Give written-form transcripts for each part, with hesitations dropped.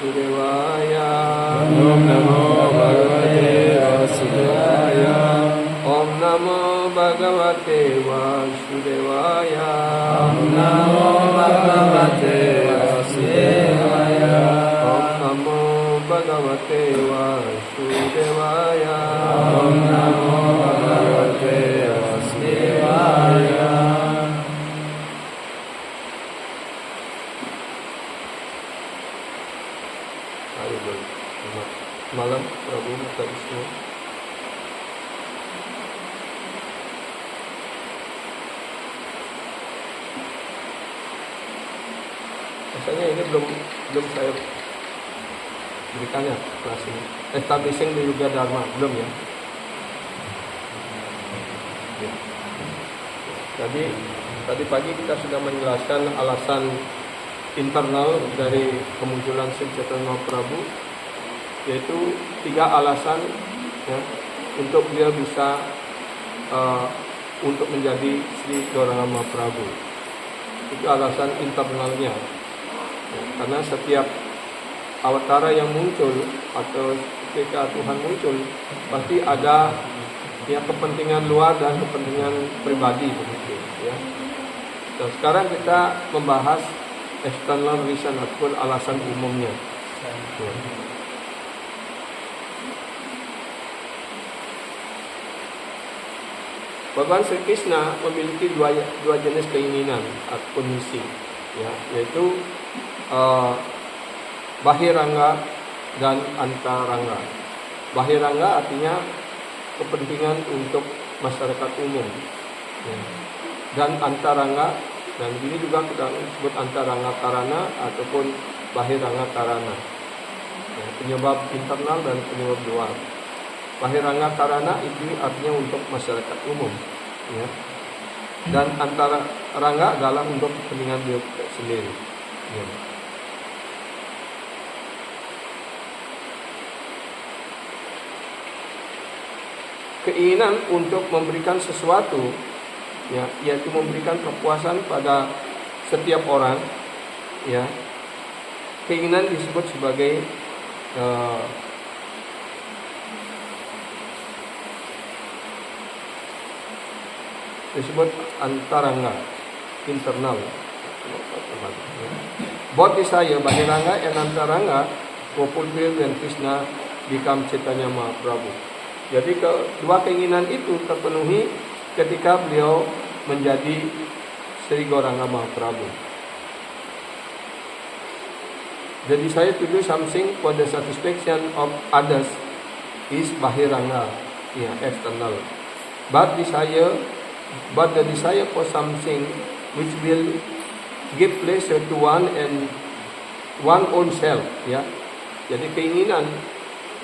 Vasudevaya. Om Namo Bhagavate Vasudevaya. Om Namo Bhagavate Vasudevaya. Om Namo Bhagavate Vasudevaya. Om Namo Bhagavate Vasudevaya. Om Namo Bhagavate Vasudevaya. Malam Prabu tadi semua. Rasanya ini belum saya berikannya kelas ini. Establishing the Yuga Dharma belum ya. Tadi pagi kita sudah menjelaskan alasan internal dari kemunculan Sri Chaitanya Mahaprabhu, yaitu 3 alasan ya, untuk dia bisa untuk menjadi Sri Gauranga Mahaprabhu. Itu alasan internalnya ya, karena setiap awatara yang muncul atau ketika Tuhan muncul pasti ada ya kepentingan luar dan kepentingan pribadi begitu ya. Dan sekarang kita membahas external reason ataupun alasan umumnya ya. Bhagawan Sri Krishna memiliki dua jenis keinginan ataupun misi ya, yaitu bahirangga dan antarangga. Bahirangga artinya kepentingan untuk masyarakat umum ya. Dan antarangga, dan ini juga kita sebut antarangga karana ataupun bahirangga karana ya, penyebab internal dan penyebab luar. Bahirangga karana itu artinya untuk masyarakat umum ya. Dan antara rangga adalah untuk kepentingan dia sendiri ya. Keinginan untuk memberikan sesuatu ya, yaitu memberikan kepuasan pada setiap orang ya. Keinginan disebut sebagai disebut antarangga, internal. Both desire, bahirangga and antarangga, were fulfilled when Krishna become Chaitanya Mahaprabhu. Jadi kedua keinginan itu terpenuhi ketika beliau menjadi Sri Gauranga Mahaprabhu. The desire to do something for the satisfaction of others is bahirangga, ya, external. But the desire for something which will give pleasure to one and one own self ya. Jadi keinginan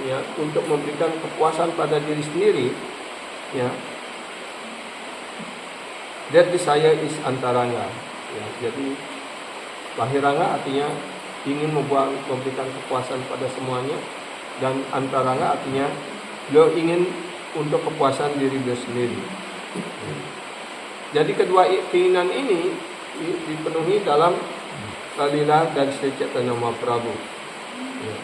ya untuk memberikan kepuasan pada diri sendiri ya. That desire is antarangga ya. Jadi bahirangga artinya ingin memberikan kepuasan pada semuanya, dan antarangga artinya beliau ingin untuk kepuasan diri beliau sendiri. Jadi kedua keinginan ini dipenuhi dalam Lila dan Sri Chaitanya Mahaprabhu ya.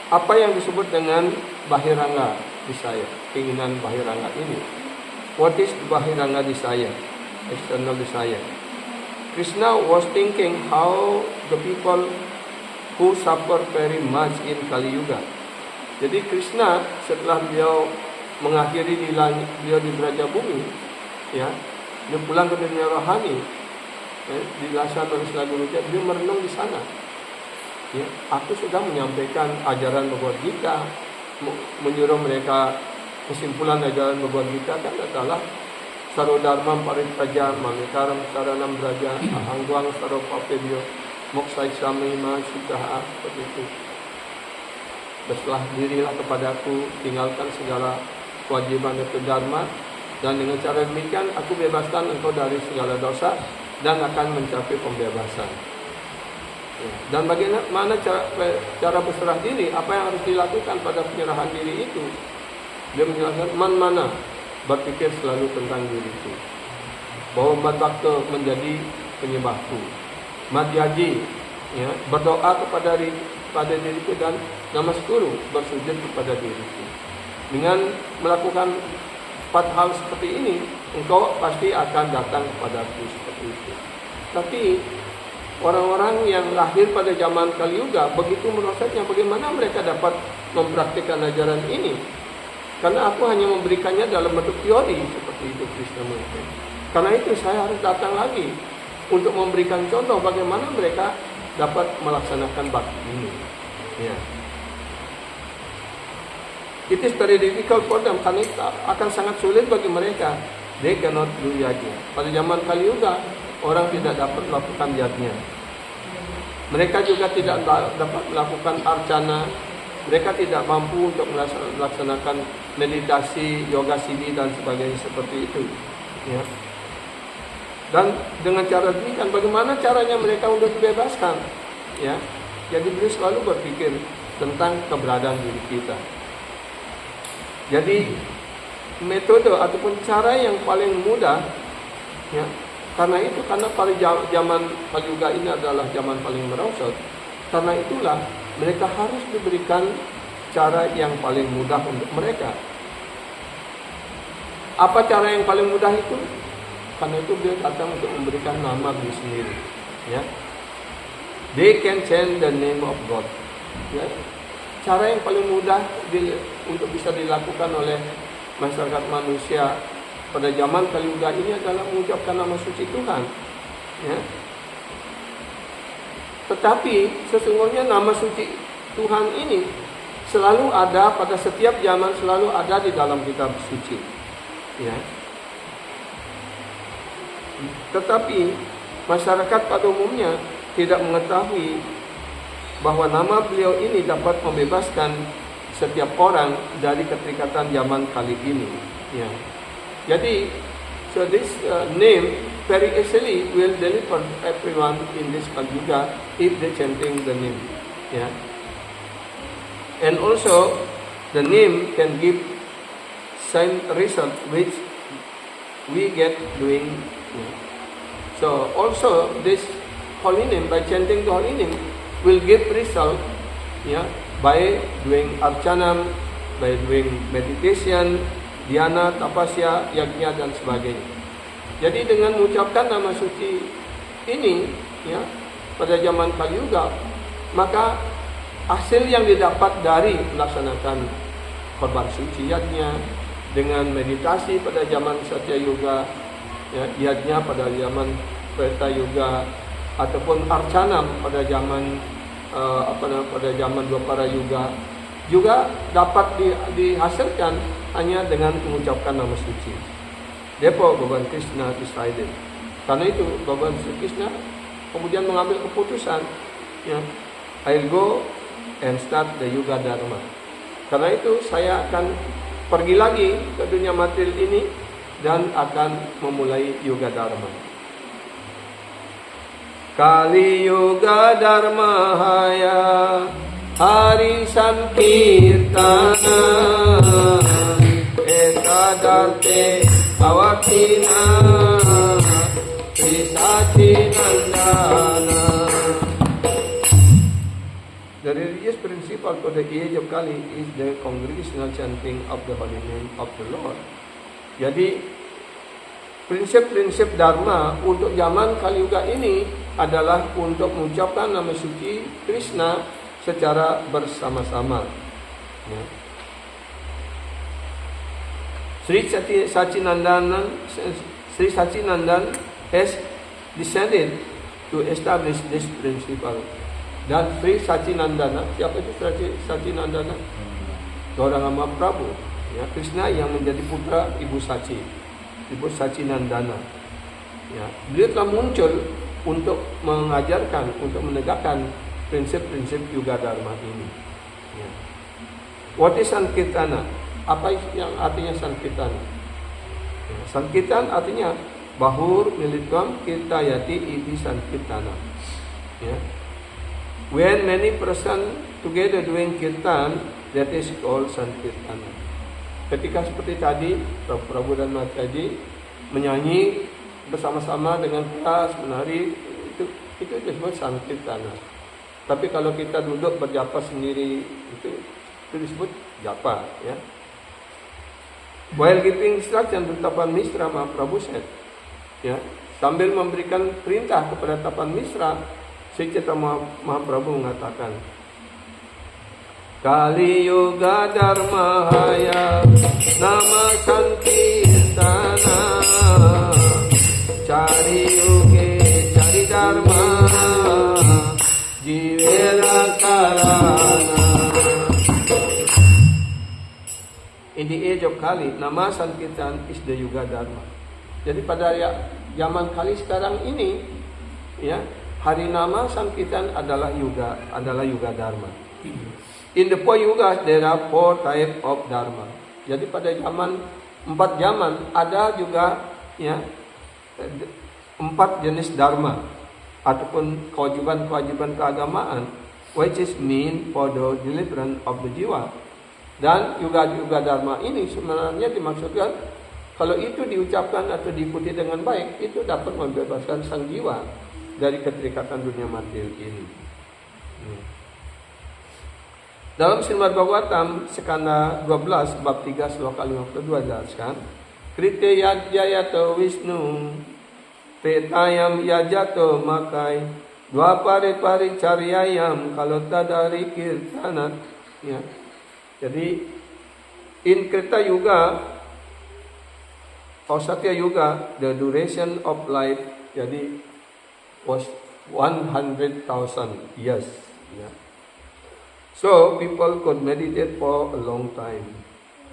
Apa yang disebut dengan bahirangga desire, keinginan bahirangga ini? What is bahirangga desire, external desire? Krishna was thinking how the people who suffer very much in Kali Yuga. Jadi Krishna setelah beliau mengakhiri beliau di Braja Bumi ya, dia pulang ke dunia rohani ya, dijelaskan oleh Sila Guruja, dia merenung di sana ya. Aku sudah menyampaikan ajaran Bhagavad Gita, menyuruh mereka, kesimpulan ajaran Bhagavad Gita kan adalah Sarodharma Paritraja Mamikaram Saranam Braja Ahangguang Saropapebyo Moksaisami Sucaha, seperti itu. Berserah dirilah kepadaku, tinggalkan segala kewajiban itu dharma, dan dengan cara demikian aku bebaskan engkau dari segala dosa dan akan mencapai pembebasan ya. Dan bagaimana cara berserah diri, apa yang harus dilakukan pada penyerahan diri itu? Dia menjelaskan mana berpikir selalu tentang diriku, bahwa madbakta menjadi penyembahku, madyaji ya, berdoa kepada diriku dan namaskuru, bersujud kepada diriku. Dengan melakukan 4 hal seperti ini, engkau pasti akan datang kepadaku seperti itu. Tapi orang-orang yang lahir pada zaman Kali Yuga begitu merosotnya, bagaimana mereka dapat mempraktikkan ajaran ini? Karena aku hanya memberikannya dalam bentuk teori seperti itu Krishna mengatakan. Karena itu saya harus datang lagi untuk memberikan contoh bagaimana mereka dapat melaksanakan bakti ini. Ya. It is very difficult for them, karena itu akan sangat sulit bagi mereka. They cannot do yajna. Pada zaman Kali Yuga, orang tidak dapat melakukan yajna. Mereka juga tidak dapat melakukan arcana. Mereka tidak mampu untuk melaksanakan meditasi, yoga siddhi dan sebagainya seperti itu. Ya. Dan dengan cara demikian, bagaimana caranya mereka untuk dibebaskan? Ya. Jadi beliau selalu berpikir tentang keberadaan diri kita. Jadi metode ataupun cara yang paling mudah, ya, karena pada zaman Kali Yuga ini adalah zaman paling merosot. Karena itulah mereka harus diberikan cara yang paling mudah untuk mereka. Apa cara yang paling mudah itu? Karena itu dia datang untuk memberikan nama diri sendiri. Ya, they can change the name of God. Ya. Cara yang paling mudah untuk bisa dilakukan oleh masyarakat manusia pada zaman Kali Yuga ini adalah mengucapkan nama suci Tuhan. Ya. Tetapi sesungguhnya nama suci Tuhan ini selalu ada pada setiap zaman, selalu ada di dalam kitab suci. Ya. Tetapi masyarakat pada umumnya tidak mengetahui bahwa nama beliau ini dapat membebaskan setiap orang dari keterikatan zaman kali ini. Ya. Jadi, so this name very easily will deliver everyone in this Kali Yuga if they chanting the name. Yeah. And also, the name can give same result which we get doing. Yeah. So also this holy name, by chanting the holy name, will give result, yeah, by doing arcana, by doing meditation, dhyana, tapasya, yajna dan sebagainya. Jadi dengan mengucapkan nama suci ini, ya, pada zaman Kali Yuga, maka hasil yang didapat dari melaksanakan korban suci yajna, dengan meditasi pada zaman Satya Yuga, ya, yajna pada zaman Treta Yuga, ataupun arcana pada zaman pada zaman Dwapara Yuga, juga dapat dihasilkan hanya dengan mengucapkan nama suci. Therefore, Bhagavan Krishna decided. Karena itu Bhagavan Krishna kemudian mengambil keputusan, ya, I'll go and start the Yuga Dharma. Karena itu saya akan pergi lagi ke dunia material ini dan akan memulai Yuga Dharma. Kali Yuga Dharma Haya Hari Sankirtana Ekadarte Avatina Srisachinandana. The religious principle for the age of Kali is the congregational chanting of the holy name of the Lord. Jadi prinsip-prinsip Dharma untuk zaman Kali Yuga ini adalah untuk mengucapkan nama suci Krishna secara bersama-sama. Ya. Sri Sachinandan has descended to establish this principle. Dan Sri Sachinandana, siapa itu Sri Sachinandana? Gauranga Mahaprabhu, ya, Krishna yang menjadi putra Ibu Sachi, Ibu Sachinandana. Ya, beliau telah muncul untuk mengajarkan, untuk menegakkan prinsip-prinsip Yuga Dharma ini. Ya. What is Sankirtana? Apa yang artinya Sankirtana? Ya, Sankirtan artinya Bahur Militvam Kirtayati Iti Sankirtana. Ya. When many person together doing kirtan, that is called Sankirtana. Ketika seperti tadi Prabhu dan Mataji menyanyi bersama-sama dengan keras menari, itu disebut Sankirtana. Tapi kalau kita duduk berjapa sendiri itu disebut japa, ya. While giving instruction to Tapan Misra, Mahaprabhu said, ya, sambil memberikan perintah kepada Tapan Misra, Sri Chaitanya Mahaprabhu mengatakan, Kali Yuga Dharma Haya Nama Sankirtana Cari Yuge Cari Dharma Jivela Karana. In the age of Kali, nama Sankirtan is the Yuga Dharma. Jadi pada zaman Kali sekarang ini, ya, hari nama Sankirtan adalah Yuga Dharma. In the 4 yugas there are 4 type of Dharma. Jadi pada 4 zaman ada juga, ya, 4 jenis Dharma ataupun kewajiban keagamaan, which is mean for the deliverance of the jiwa. Dan Yuga Dharma ini sebenarnya dimaksudkan kalau itu diucapkan atau diikuti dengan baik, itu dapat membebaskan sang jiwa dari keterikatan dunia material ini. Dalam Srimad Bhagavatam skanda 12 bab 3 sloka 52 dijelaskan, Krite Yadjayato Wisnu Petayam Yajato Makai Dwapare Paricaryayam Kalotadari Kirtanat, ya. Jadi in Krita Yuga or Satya Yuga, the duration of life jadi was 100,000 years, ya. So people could meditate for a long time,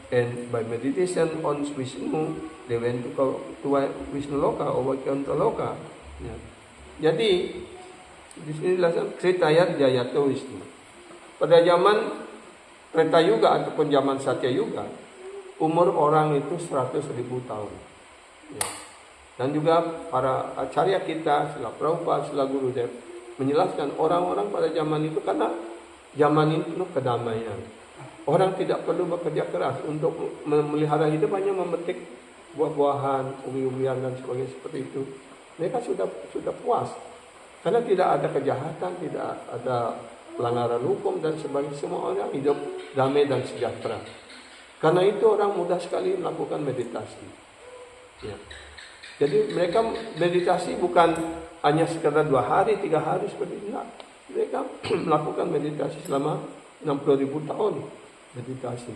and by meditation on Vishnu, they went to Vishnu Loka or Vaikuntha Loka. Ya. Jadi di sini dijelaskan Kritayat Jayato Wisnu. Pada zaman Treta Yuga ataupun zaman Satya Yuga, umur orang itu 100.000 tahun. Ya. Dan juga para acarya kita, Srila Prabhupada, Srila Gurudev menjelaskan orang-orang pada zaman itu karena zaman itu penuh kedamaian. Orang tidak perlu bekerja keras untuk memelihara hidup, hanya memetik buah-buahan, ubi-ubian dan sebagainya seperti itu. Mereka sudah puas karena tidak ada kejahatan, tidak ada pelanggaran hukum dan sebagainya. Semua orang hidup damai dan sejahtera. Karena itu orang mudah sekali melakukan meditasi. Ya. Jadi mereka meditasi bukan hanya sekedar 2 hari, 3 hari seperti itu. Enggak. Mereka melakukan meditasi selama 60.000 tahun meditasi.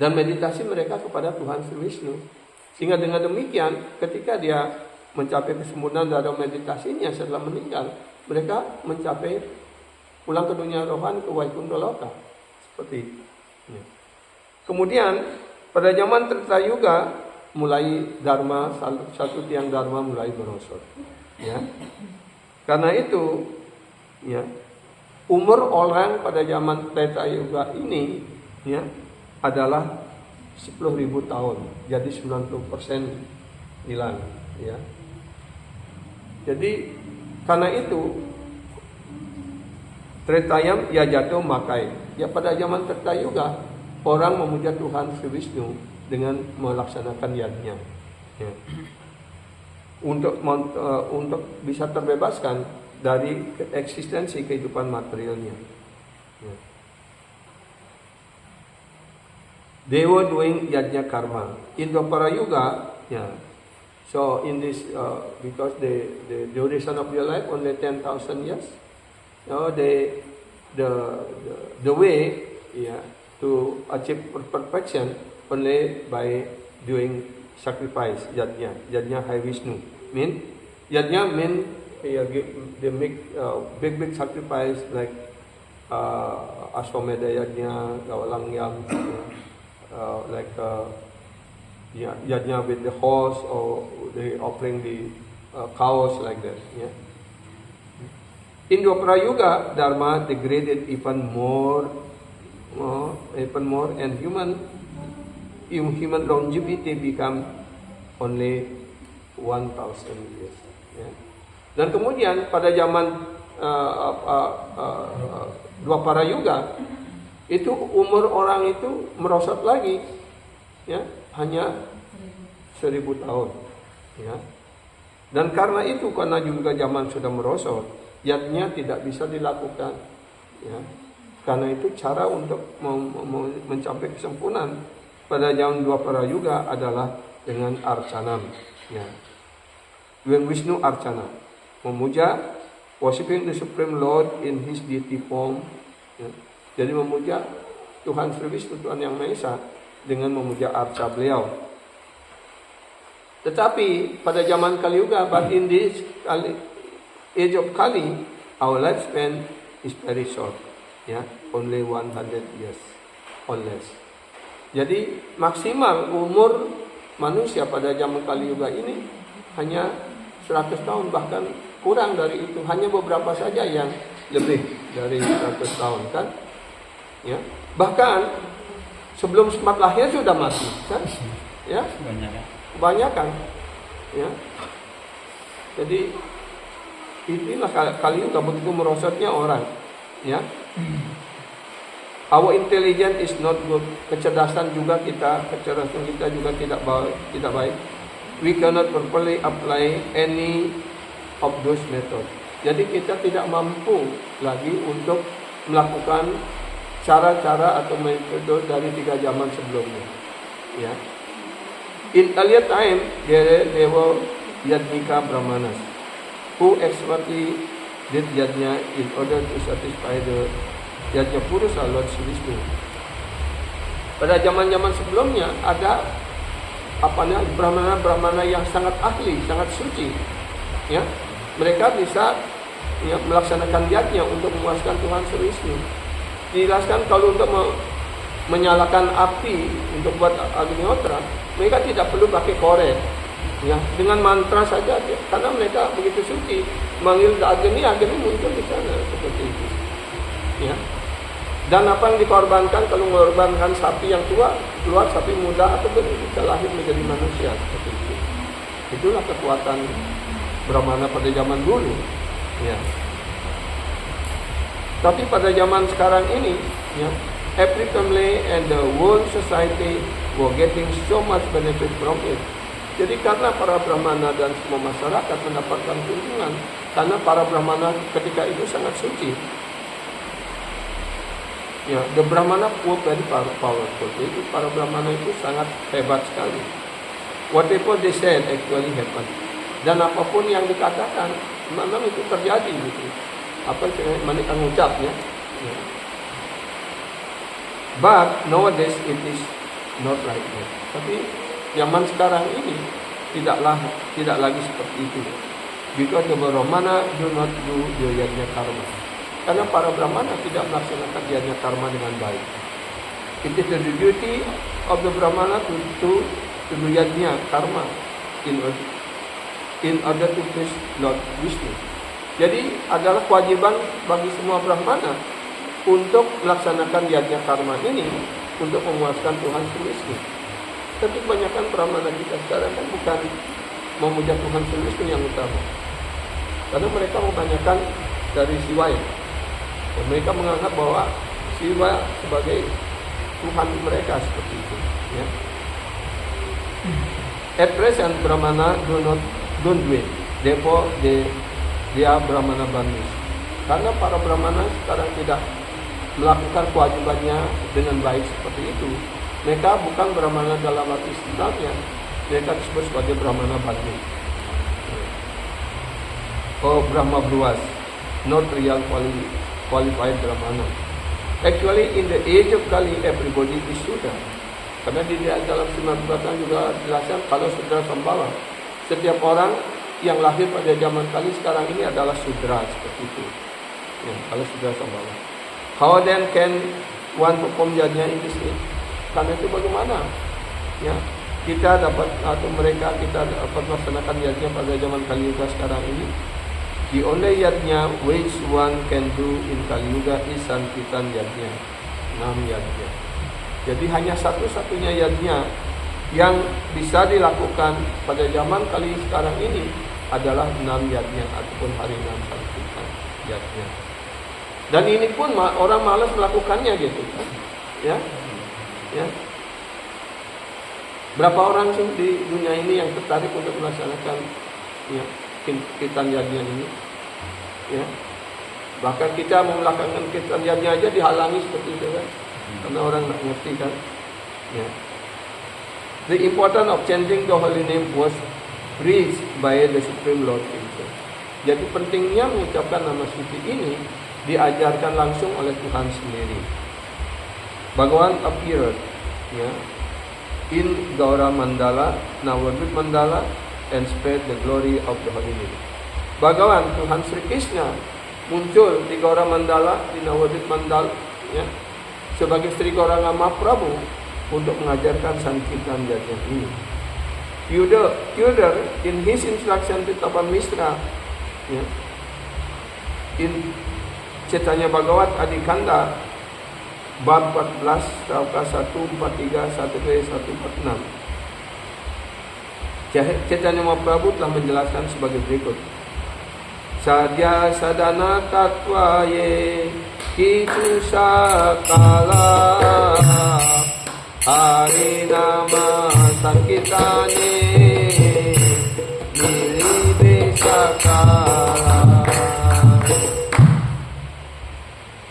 Dan meditasi mereka kepada Tuhan Sri Wisnu. Sehingga dengan demikian ketika dia mencapai kesempurnaan dalam meditasinya setelah meninggal, mereka mencapai pulang ke dunia rohani, ke Vaikuntha Loka. Seperti itu. Ya. Kemudian pada zaman Treta Yuga mulai Dharma, satu tiang Dharma mulai merosot. Ya. Karena itu, ya, umur orang pada zaman Treta Yuga ini, ya, adalah 10.000 tahun. Jadi 90% hilang, ya. Jadi karena itu Tretayam ya jatuh makai. Ya pada zaman Treta Yuga orang memuja Tuhan Sri Wisnu dengan melaksanakan yajna, ya. Untuk bisa terbebaskan dari eksistensi kehidupan materialnya. Ya. They were doing yajna karma in Dwapara Yuga. Ya. So in this because the duration of their life only 10,000 years. So the way, yeah, to achieve perfection only by doing sacrifice yajna Hai Vishnu. Yajna mean they make big sacrifice like Ashwamedha yajna, Gawalangyam, like yajna with the horse, or they offering the cows like that. Yeah. In Dwapara Yuga, Dharma degraded even more, and human longevity become only 1,000 years. Ya. Dan kemudian pada zaman Dwapara Yuga, itu umur orang itu merosot lagi, ya, hanya 1.000 tahun. Ya. Dan karena itu, karena juga zaman sudah merosot, yadnya tidak bisa dilakukan. Ya. Karena itu cara untuk mencapai kesempurnaan pada zaman Dwapara Yuga adalah dengan arcanam. Ya. Dengan Wisnu Archana, memuja, worshiping the Supreme Lord in His deity form. Ya. Jadi memuja Tuhan Sri Wisnu, Tuhan Yang Maha Esa, dengan memuja arca beliau. Tetapi pada zaman Kali Yuga, but in this age of Kali, our lifespan is very short, ya, only 100 years or less. Jadi maksimal umur manusia pada zaman Kali Yuga ini hanya 100 tahun, bahkan kurang dari itu. Hanya beberapa saja yang lebih dari 100 tahun, kan? Ya. Bahkan sebelum sempat lahir sudah mati, kan? Ya. Kebanyakan. Ya. Jadi inilah Kali Yuga, begitu merosotnya orang, ya. Our intelligence is not good. Kecerdasan kita juga tidak baik. We cannot properly apply any of those methods. Jadi kita tidak mampu lagi untuk melakukan cara-cara atau metode dari 3 zaman sebelumnya. Ya. In earlier time, there were Yadnika Brahmanas who expertly did yajna in order to satisfy the Yajna Purusa Lord Sri Vishnu. Pada zaman-zaman sebelumnya ada brahmana yang sangat ahli, sangat suci. Ya, mereka bisa melaksanakan yajna untuk memuaskan Tuhan Sri Vishnu. Dijelaskan kalau untuk menyalakan api untuk buat Agnihotra, mereka tidak perlu pakai korek. Ya, dengan mantra saja, karena mereka begitu suci, manggil Agni muncul di sana seperti itu. Ya. Dan apa yang dikorbankan, kalau mengorbankan sapi yang tua, keluar sapi muda atau bisa lahir menjadi manusia seperti itu. Itulah kekuatan Brahmana pada zaman dulu. Ya. Tapi pada zaman sekarang ini, ya, every family and the whole society were getting so much benefit from it. Jadi karena para Brahmana dan semua masyarakat mendapatkan keuntungan, karena para Brahmana ketika itu sangat suci. Ya, the Brahmana were very powerful. Jadi para Brahmana itu sangat hebat sekali. Whatever they said actually happened. Dan apapun yang dikatakan, memang itu terjadi gitu. Apa yang mereka mengucapnya. Ya. But nowadays it is not like that. Tapi zaman sekarang ini tidak lagi seperti itu. Because the Brahmana do not do the yajna karma. Karena para Brahmana tidak melaksanakan yajna karma dengan baik. It is the duty of the Brahmana to do yajna karma in order to please Lord Vishnu. Jadi adalah kewajiban bagi semua Brahmana untuk melaksanakan yajna karma ini untuk memuaskan Tuhan Sri Vishnu. Tapi kebanyakan Brahmana kita sekarang kan bukan memuja Tuhan Sri Vishnu yang utama. Karena mereka kebanyakan dari Siwaya. Dan mereka menganggap bahwa Siwa sebagai Tuhan mereka seperti itu. Ya. At present Brahmana don't do it. Therefore they are Brahmana Bandhus. Karena para Brahmana sekarang tidak melakukan kewajibannya dengan baik seperti itu. Mereka bukan Brahmana dalam arti istilahnya. Mereka disebut sebagai Brahmana Bandhus. Oh, Brahma Bruas, not real qualified Brahmana. Actually, in the age of Kali, everybody is Sudra. Karena di dalam Srimad Bhagavatam juga jelaskan kalau Sudra Sambhava. Setiap orang yang lahir pada zaman Kali sekarang ini adalah Sudra seperti itu. Ya, kalau Sudra Sambhava. How then can one perform yajna in this age? Karena itu bagaimana? Ya, kita dapat kita dapat melaksanakan yajna pada zaman Kali Yuga sekarang ini. The only yajna which one can do in Kali Yuga is Sankirtan yajna, Nam yajna. Jadi hanya satu-satunya yajna yang bisa dilakukan pada zaman Kali sekarang ini adalah Nam yajna ataupun Harinam Sankirtan yajna. Dan ini pun orang malas melakukannya gitu kan. Ya. Ya. Berapa orang sih di dunia ini yang tertarik untuk melaksanakan ya, Kirtan yajna ini? Ya. Bahkan kita membelakangkan kaliannya aja dihalangi seperti itu kan, karena orang nggak ngerti kan. Ya. The importance of chanting the holy name was preached by the Supreme Lord Himself. Jadi pentingnya mengucapkan nama suci ini diajarkan langsung oleh Tuhan sendiri. Bhagavan appeared, ya, in Gaura Mandala, Navadvip Mandala, and spread the glory of the holy name. Bhagavan Tuhan Sri Krishna muncul di Gaura Mandala, di Navadvip Mandala, ya, sebagai Sri Gauranga Mahaprabhu untuk mengajarkan Sankirtan Yajna ini. Further, in his instruction to Tapan Misra, ya, in Chaitanya Bhagavat Adikanda bab 14 Rauka 143 1-146, Chaitanya Mahaprabhu telah menjelaskan sebagai berikut. Sadya sadana tatwaye kitu sakala hari nama sankitane nilibe sakala.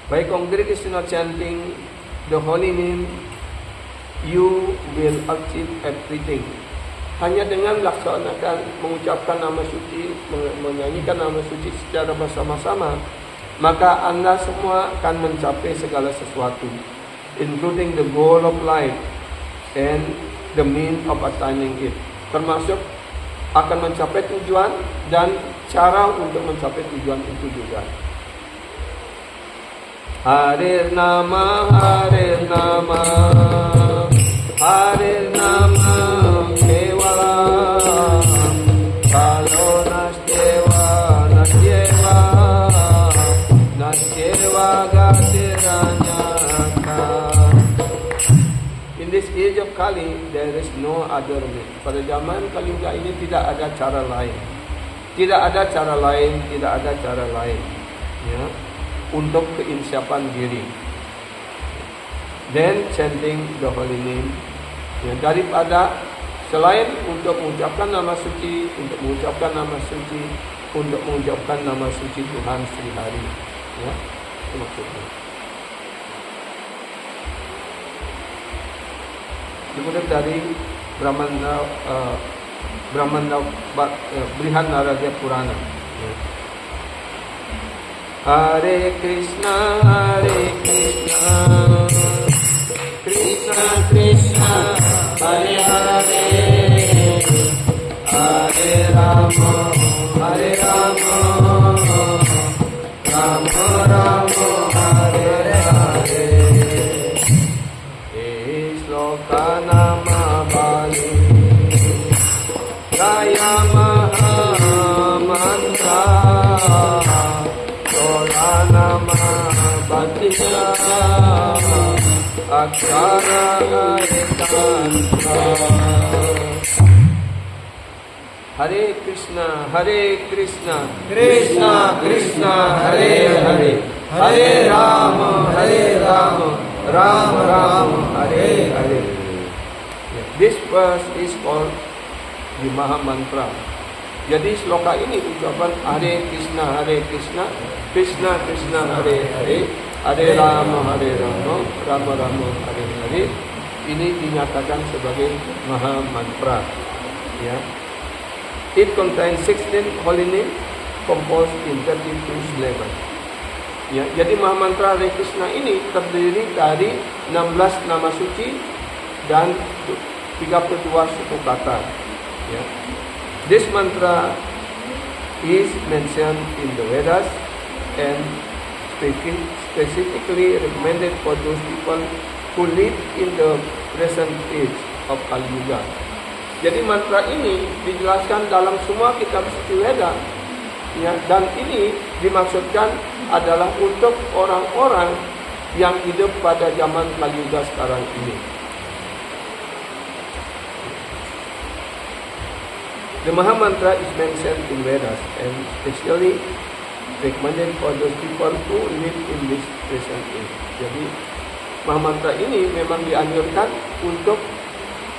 By congregation chanting the holy name, you will achieve everything. Hanya dengan laksanakan mengucapkan nama suci, menyanyikan nama suci secara bersama-sama, maka Anda semua akan mencapai segala sesuatu, including the goal of life and the means of attaining it. Termasuk akan mencapai tujuan dan cara untuk mencapai tujuan itu juga. Hare Nama, Hare Nama, Hare Nama, Kevala, Kalo Nasdeva, Nasdeva, Nasdeva Gatiranyaka. In this age of Kali, there is no other way. Pada zaman Kali Yuga ini tidak ada cara lain. Tidak ada cara lain, tidak ada cara lain. Ya. Untuk keinsiapan diri. Then chanting the holy name, ya, daripada selain untuk mengucapkan nama suci, untuk mengucapkan nama suci, untuk mengucapkan nama suci Tuhan Sri Hari, ya, itu maksudnya. Dikutip dari Brahmana Brihadaranyaka Purana. Ya. Hare Krishna, Krishna Krishna, Hare Hare, Hare Rama, Hare Rama, Rama Rama, Hare Hare. Shloka nama Bali, Raya Maha Mantra, Nama Bhatika Akshara Ekanta. Hare Krishna, Krishna Krishna, Hare Hare, Hare Rama, Rama Rama, Hare Hare. This verse is called the Maha Mantra. Jadi sloka ini ucapan Hare Krishna, Krishna Krishna, Hare Hare, Hare Rama, Rama Rama, Hare Hare. Ini dinyatakan sebagai Maha Mantra. Ya. It contains 16 holy names composed in 32 syllables. Ya, jadi Maha Mantra Hare Krishna ini terdiri dari 16 nama suci dan 32 suku kata. Ya. This mantra is mentioned in the Vedas and specifically recommended for those people who live in the present age of Kali Yuga. Jadi mantra ini dijelaskan dalam semua kitab suci Veda, ya, dan ini dimaksudkan adalah untuk orang-orang yang hidup pada zaman Kali Yuga sekarang ini. The Maha Mantra is mentioned in Vedas and especially recommended for those people who live in this present age. Jadi Maha Mantra ini memang dianjurkan untuk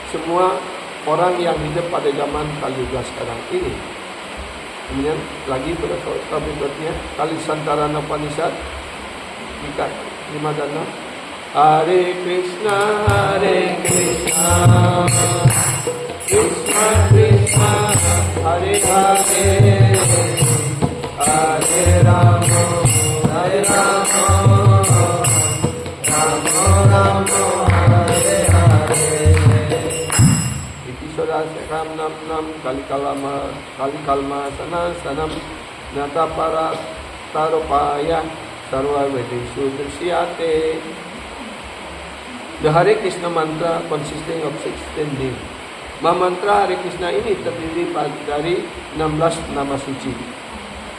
semua orang yang hidup pada zaman Kali Yuga sekarang ini. Kemudian lagi pada surat berikutnya kali Santarana Upanishad tingkat 5 dan 6. Hare Krishna Krishna Krishna Hare Hare Hare Rama Hare Rama Rama Rama Hare Hare. Soda sekam nam kali kalma sanam nata para taropaya sarwa vedesu drsyate. The Hare Krishna mantra consisting of 16 names. Mantra Hare Krishna ini terdiri dari 16 nama suci,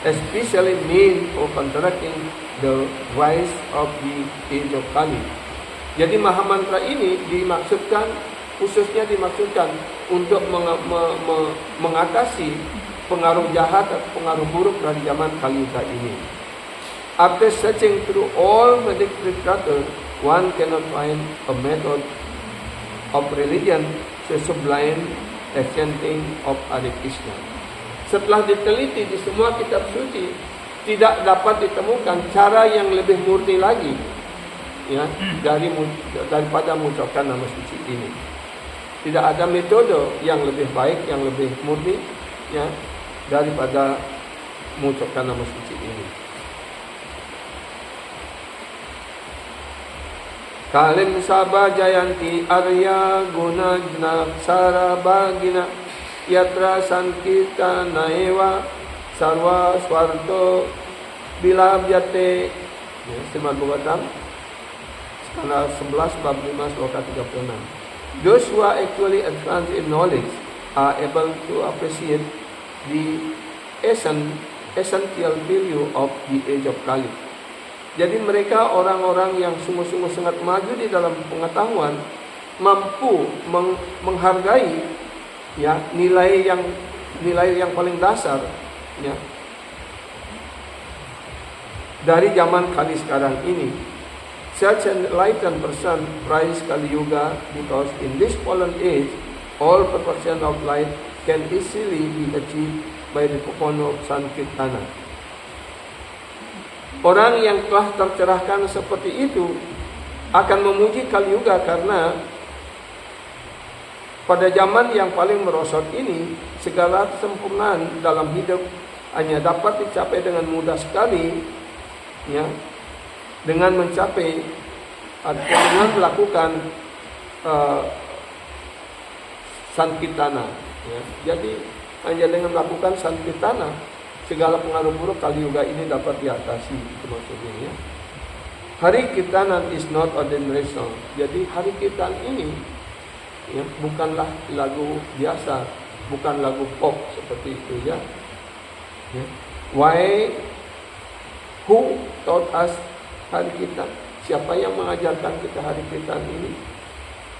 especially mean for counteracting the vice of the age of Kali. Jadi Mahamantra ini khususnya dimaksudkan untuk mengatasi pengaruh jahat atau pengaruh buruk dari zaman Kali Yuga ini. After searching through all Vedic literature, one cannot find a method of religion so sublime as chanting of Hare Krishna. Setelah diteliti di semua kitab suci, tidak dapat ditemukan cara yang lebih murni lagi, ya, daripada mengucapkan nama suci ini. Tidak ada metode yang lebih baik, yang lebih murni, ya, daripada mengucapkan nama suci ini. Kalim Sabha Jayanti Arya Guna Jnaksara Bhagina Yatra Sankirtana Eva Sarva Swarto Bilabhyate. Srimad Bhagavatam skala 11 bab 5 sloka 36. Those who are actually advanced in knowledge are able to appreciate the essential value of the age of Kali. Jadi mereka orang-orang yang sungguh-sungguh sangat maju di dalam pengetahuan, mampu menghargai, ya, nilai yang paling dasar, ya, dari zaman Kali sekarang ini. Such an enlightened person praise Kali Yuga because in this fallen age, all perfection of light can easily be achieved by the performance of Sankirtana. Orang yang telah tercerahkan seperti itu akan memuji Kali Yuga karena pada zaman yang paling merosot ini, segala kesempurnaan dalam hidup hanya dapat dicapai dengan mudah sekali, ya, dengan mencapai atau dengan melakukan Sankirtana, ya. Jadi hanya dengan melakukan Sankirtana segala pengaruh buruk Kali Yuga ini dapat diatasi, itu maksudnya, ya. Hari Kirtanan is not ordinary song. Jadi Hari Kirtan ini, ya, bukanlah lagu biasa, bukan lagu pop seperti itu, ya. Why? Who taught us Hari Kirtan? Siapa yang mengajarkan kita Hari Kirtan ini?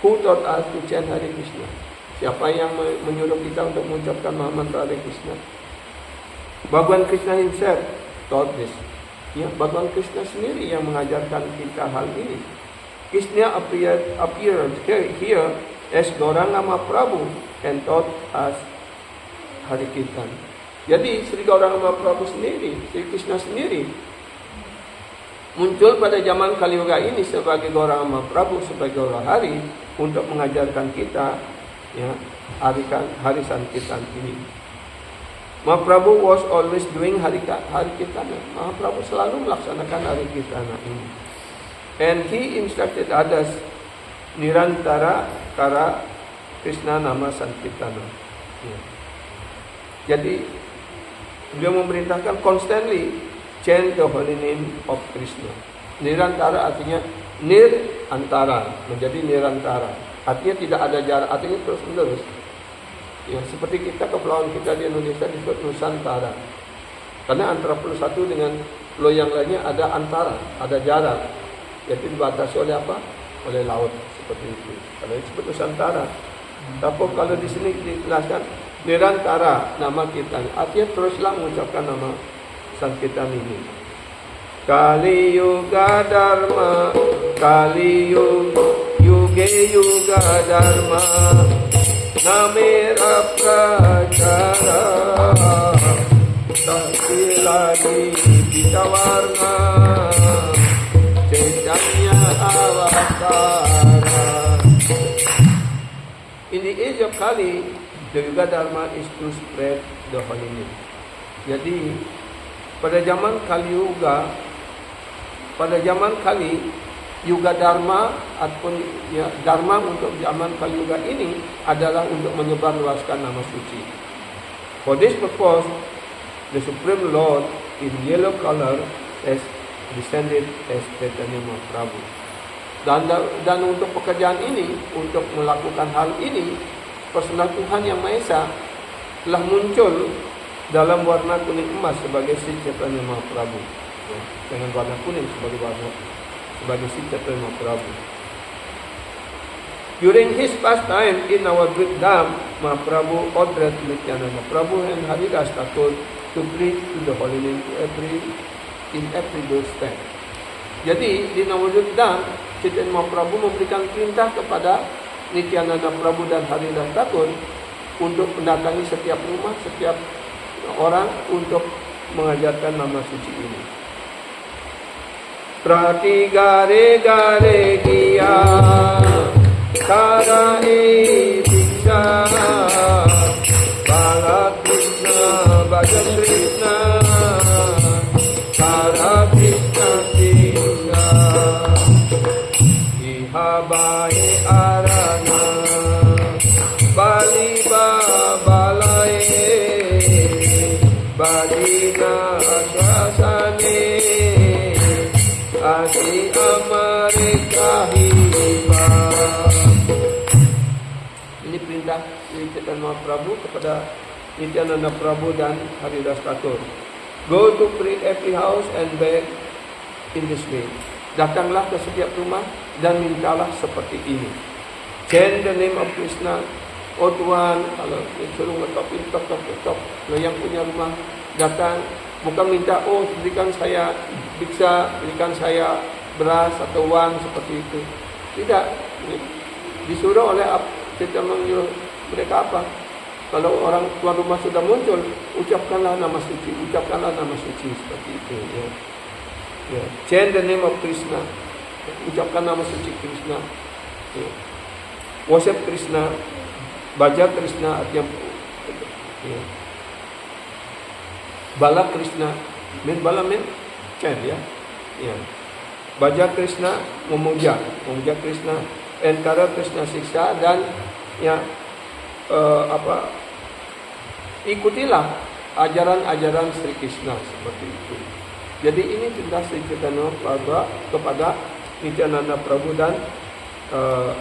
Who taught us to chant Hari Krishna? Siapa yang menyuruh kita untuk mengucapkan mantra Hare Krishna? Bhagawan Krishna himself taught this. Ya, Bhagawan Krishna sendiri yang mengajarkan kita hal ini. Krishna appeared here as Gauranga Mahaprabhu and taught us Hari Kirtan. Jadi Sri Gauranga Mahaprabhu sendiri, Sri Krishna sendiri muncul pada zaman Kali Yuga ini sebagai Gauranga Mahaprabhu, sebagai Gaurahari untuk mengajarkan kita, ya, Hari Sankirtan ini. Mahaprabhu was always doing Hari Kirtana. Mahaprabhu selalu melaksanakan Hari Kirtana ini. And he instructed others nirantara kara Krishna nama Sankirtana. Ya. Jadi beliau memerintahkan constantly chant the holy name of Krishna. Nirantara artinya antara, menjadi nirantara. Artinya tidak ada jarak, artinya terus menerus. Ya, seperti kita kepulauan kita di Indonesia disebut Nusantara. Karena antara pulau satu dengan pulau yang lainnya ada antara, ada jarak. Jadi dibatasi oleh apa? Oleh laut, seperti itu. Kalau disebut Nusantara. Tapi kalau di sini dijelaskan nirantara nama kita, artinya teruslah mengucapkan nama Sankirtan ini. Kali Yuga Dharma, Kali Yuge Yuga Dharma, Namera Prachara, Sasiladi Pitawarna Chaitanya Avatara. In the age of Kali, the Yuga Dharma is to spread the holy name. Jadi pada zaman Kali Yuga, Yuga Dharma ataupun ya, Dharma untuk zaman Kali Yuga ini adalah untuk menyebarluaskan nama suci. For this purpose, the Supreme Lord in yellow color has descended as Chaitanya Mahaprabhu. Dan untuk pekerjaan ini, untuk melakukan hal ini, personal Tuhan Yang Maha Esa telah muncul dalam warna kuning emas sebagai Sri Chaitanya Mahaprabhu, ya, dengan warna kuning sebagai Sri Chaitanya Mahaprabhu. During his pastime in our Great Dham, Mahaprabhu ordered Nityananda Prabhu and Haridas Thakur to preach to the holy name in every doorstep. Jadi di Navadvip Dham, Chaitanya Mahaprabhu memberikan perintah kepada Nityananda Prabhu dan Haridas Thakur untuk mendatangi setiap rumah, setiap orang untuk mengajarkan nama suci ini. Prati gare gare giya kara e diksha bala Krishna bhaja Krishna kara Krishna diksha iha bae arana bali balai balina asasane asi amare kahiba. Ini perintah dari Chaitanya Mahaprabhu kepada Nityananda Prabhu dan Haridas Thakur. Go to preach every house and beg in this way. Datanglah ke setiap rumah dan mintalah seperti ini. Chant the name of Krishna. Oh Tuhan, kalau disuruh ngetop, kalau yang punya rumah datang, bukan minta, oh berikan saya biksa, berikan saya beras atau uang seperti itu. Tidak, disuruh oleh kita menyuruh mereka apa? Kalau orang tuan rumah sudah muncul, ucapkanlah nama suci seperti itu. Ya. Ya. Chant the name of Krishna, ucapkan nama suci Krishna. Ya. Worship Krishna, baca Krishna artinya. Ya. Bala Krishna, bala chant ya. Ya. Baca Krishna, memuja Krishna, enkara Krishna siksa dan ya ikutilah ajaran-ajaran Sri Krishna seperti itu. Jadi ini perintah Sri Chaitanya Prabhu kepada Nityananda Prabhu dan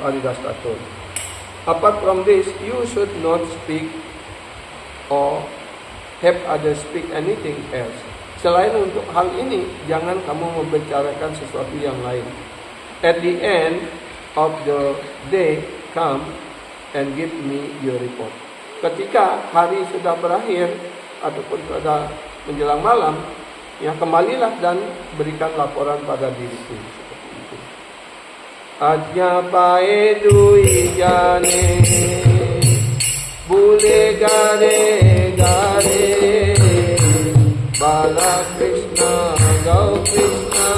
Haridas Thakur. Apart from this, you should not speak or have others speak anything else. Selain untuk hal ini, jangan kamu membicarakan sesuatu yang lain. At the end of the day, come and give me your report. Ketika hari sudah berakhir ataupun sudah menjelang malam, ya kembalilah dan berikan laporan pada diriku. Seperti itu. Ajna pae dui jane bule gare gare bala Krishna gau Krishna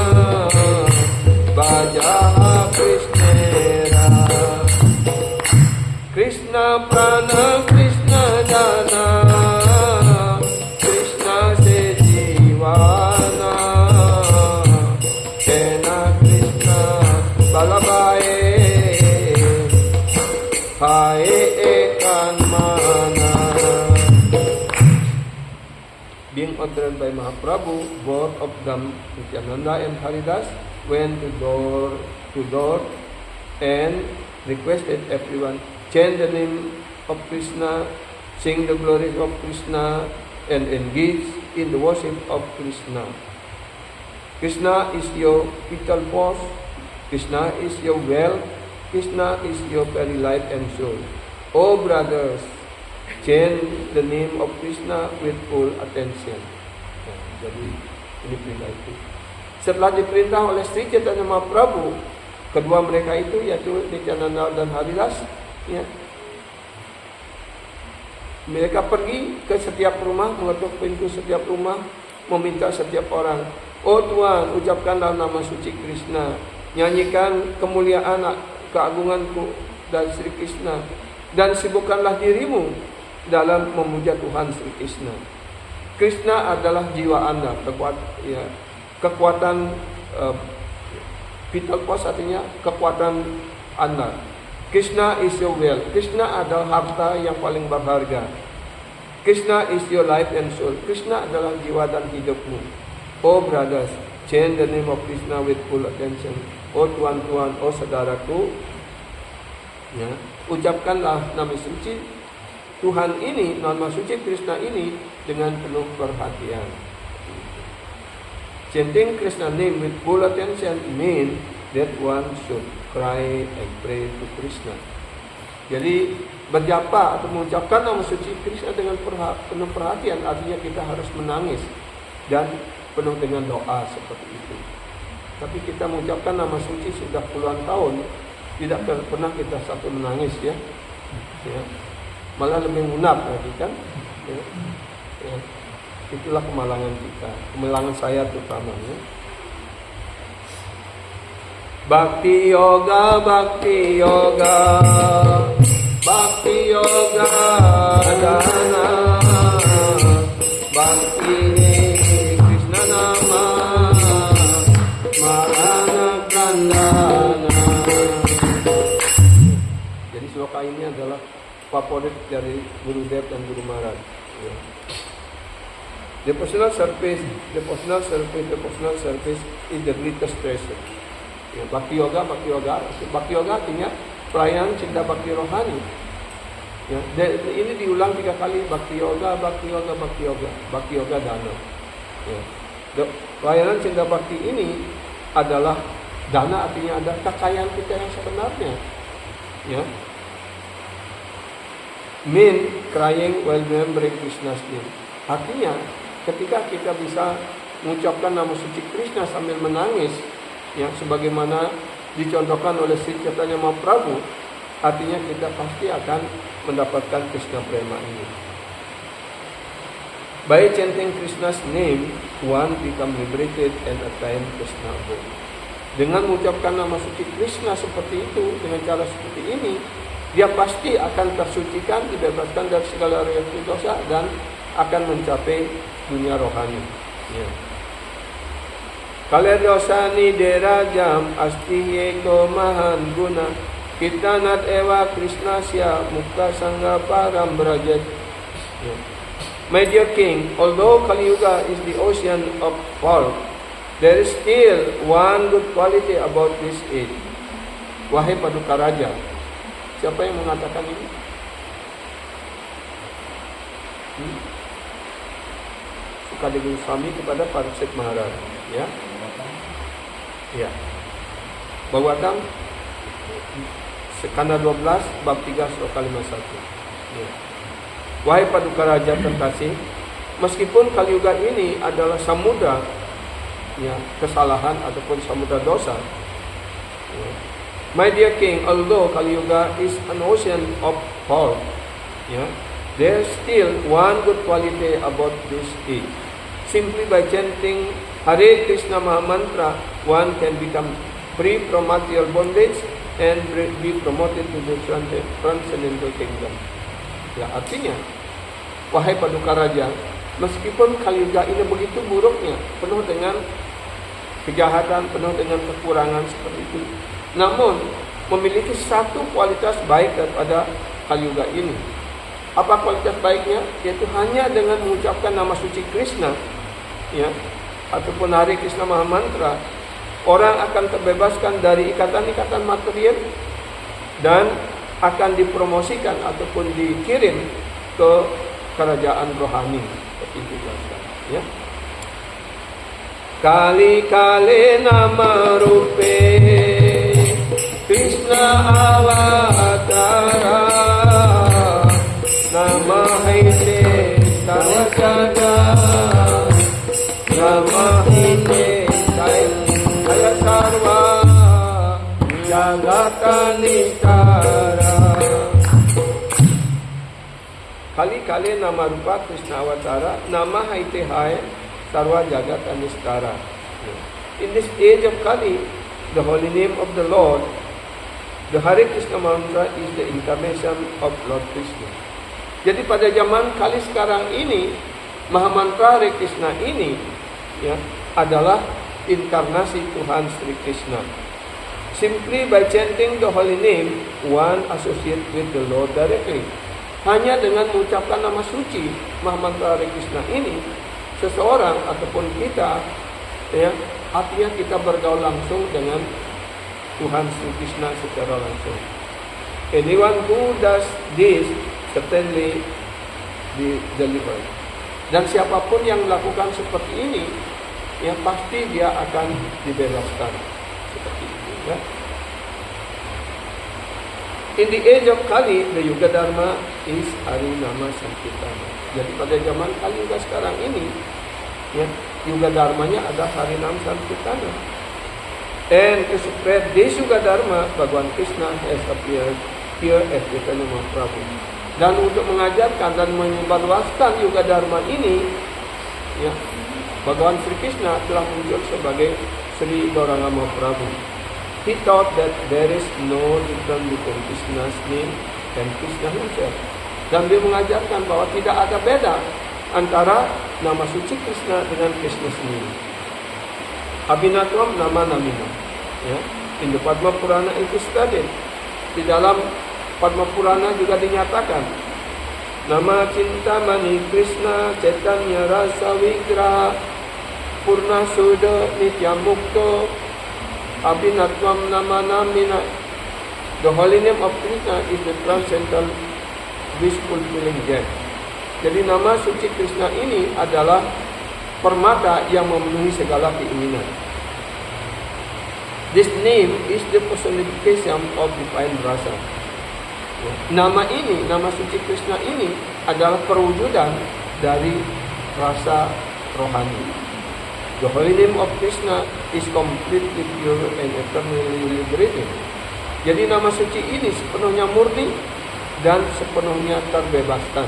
bajaha Krishnera Krishna prana Krishna jana Krishna se jiwana Kena Krishna balabae hae ekan mana. Being ordered by Mahaprabhu, both of them, Nityananda and Haridas, went door to door and requested everyone, chant the name of Krishna, sing the glories of Krishna, and engage in the worship of Krishna. Krishna is your vital force, Krishna is your wealth, Krishna is your very life and soul. Oh brothers, chant the name of Krishna with full attention. Nah, jadi ini perintah itu. Setelah diperintah oleh Sri Chaitanya Mahaprabhu, kedua mereka itu yaitu Nityananda dan Haridas, ya, Mereka pergi ke setiap rumah, mengetuk pintu setiap rumah, meminta setiap orang, "Oh Tuhan, ucapkanlah nama suci Krishna, nyanyikan kemuliaan keagunganku dan Sri Krishna, dan sibukkanlah dirimu dalam memuja Tuhan Sri Krishna." Krishna adalah jiwa Anda, kekuatan vital force, artinya kekuatan Anda. Krishna is your wealth. Krishna adalah harta yang paling berharga. Krishna is your life and soul. Krishna adalah jiwa dan hidupmu. Oh brothers, chant the name of Krishna with full attention. Oh tuan-tuan, oh saudaraku, ya, ucapkanlah nama suci Tuhan ini, nama suci Krishna ini dengan penuh perhatian. Chanting Krishna name with full attention means that one should cry and pray to Krishna. Jadi berjapa atau mengucapkan nama suci Krishna dengan penuh perhatian, artinya kita harus menangis dan penuh dengan doa seperti itu. Tapi kita mengucapkan nama suci sudah puluhan tahun, tidak pernah kita satu menangis, ya. Malah lebih munaf lagi kan. Ya. Itulah kemalangan kita, kemalangan saya terutama, ya. Bhakti yoga, bhakti yoga, bhakti yoga dana, bhakti Krishna nama, marana kandana. Jadi sloka ini adalah favorit dari Guru Dev dan Guru Maharaj. Ya. Devotional service is the greatest treasure. Ya, Bhakti yoga artinya pelayanan cinta bakti rohani. Ya, ini diulang 3 kali, bhakti yoga dana. Ya. Pelayanan cinta bakti ini adalah dana, artinya ada kekayaan kita yang sebenarnya. Ya. Mean crying while remembering Krishna's name. Artinya ketika kita bisa mengucapkan nama suci Krishna sambil menangis, ya, sebagaimana dicontohkan oleh Sri Chaitanya Mahaprabhu, artinya kita pasti akan mendapatkan Krishna Prema ini. By chanting Krishna's name, one become liberated and attain Krishna home. Dengan mengucapkan nama suci Krishna seperti itu, dengan cara seperti ini, dia pasti akan tersucikan, dibebaskan dari segala reaksi dosa, dan akan mencapai dunia rohani. Ya. Kale dosani derajam asti eko mahan guna kitanat ewa krishnasya mukta sangha param brajat. Ya. My dear king, although Kali Yuga is the ocean of fault, there is still one good quality about this age. Wahai Paduka Raja, siapa yang mengatakan ini? Sukadeva Swami kepada Pariksit Maharaj, ya. Ya. Bhagavatam Skanda 12 bab 3 sloka 51. Ya. Wahai Paduka Raja terkasih, meskipun Kali Yuga ini adalah samudra, ya, kesalahan ataupun samudra dosa. Ya. My dear king, although Kali Yuga is an ocean of fault, ya, there's still one good quality about this age. Simply by chanting Hare Krishna Mahamantra, one can become free from material bondage and be promoted to the transcendental kingdom. Ya, artinya, wahai Paduka Raja, meskipun Kali Yuga ini begitu buruknya, penuh dengan kejahatan, penuh dengan kekurangan seperti itu, namun memiliki satu kualitas baik daripada Kali Yuga ini. Apa kualitas baiknya? Yaitu hanya dengan mengucapkan nama suci Krishna, ya, ataupun Hare Krishna Mahamantra, orang akan terbebaskan dari ikatan-ikatan material dan akan dipromosikan ataupun dikirim ke kerajaan rohani. Seperti itu, ya. Kali-kali nama rupe Krishna avatara nama haite sarvada nama haite kaya sarva jagata nitara. kali nama rupa Krishna Avatara, nama haite hai sarva jagat anistara. In this age of Kali, the holy name of the Lord, the Hare Krishna mantra is the incarnation of Lord Krishna. Jadi pada zaman Kali sekarang ini, Mahamantra Hare Krishna ini ya adalah inkarnasi Tuhan Sri Krishna. Simply by chanting the holy name, one associate with the Lord directly. Hanya dengan mengucapkan nama suci Mahamantra Hare Krishna ini, seseorang ataupun kita, ya, artinya kita bergaul langsung dengan Tuhan Sri Krishna secara langsung. Anyone who does this certainly be delivered. Dan siapapun yang melakukan seperti ini, ya pasti dia akan dibebaskan. Seperti itu, ya. In the age of Kali, the Yuga Dharma is Harinama Sankirtana. Jadi pada zaman Kali Yuga sekarang ini, ya, Yuga Dharmanya ada Harinama Sankirtana. And to spread this Yuga Dharma, Bhagavan Krishna has appeared here as Chaitanya Mahaprabhu. Dan untuk mengajarkan dan menyebarluaskan Yuga Dharma ini, ya, Bhagavan Sri Krishna telah muncul sebagai Sri Gauranga Mahaprabhu. He thought that there is no difference between Krishna's name and Krishna himself. Dan dia mengajarkan bahwa tidak ada beda antara nama suci Krishna dengan Krishna sendiri. Abhinatvam nama namina. Ya. In the Padma Purana itu stated. Di dalam Padma Purana juga dinyatakan nama Cintamani Krishna Chaitanya Rasa Vigraha Purna Suda Nityamukto Abhinatvam nama namina. The holy name of Krishna is the transcendental wish fulfilling gem. Jadi nama suci Krishna ini adalah permata yang memenuhi segala keinginan. This name is the personification of divine rasa. Nama ini, nama suci Krishna ini adalah perwujudan dari rasa rohani. The holy name of Krishna is completely pure and eternally liberating. Jadi nama suci ini sepenuhnya murni dan sepenuhnya terbebaskan.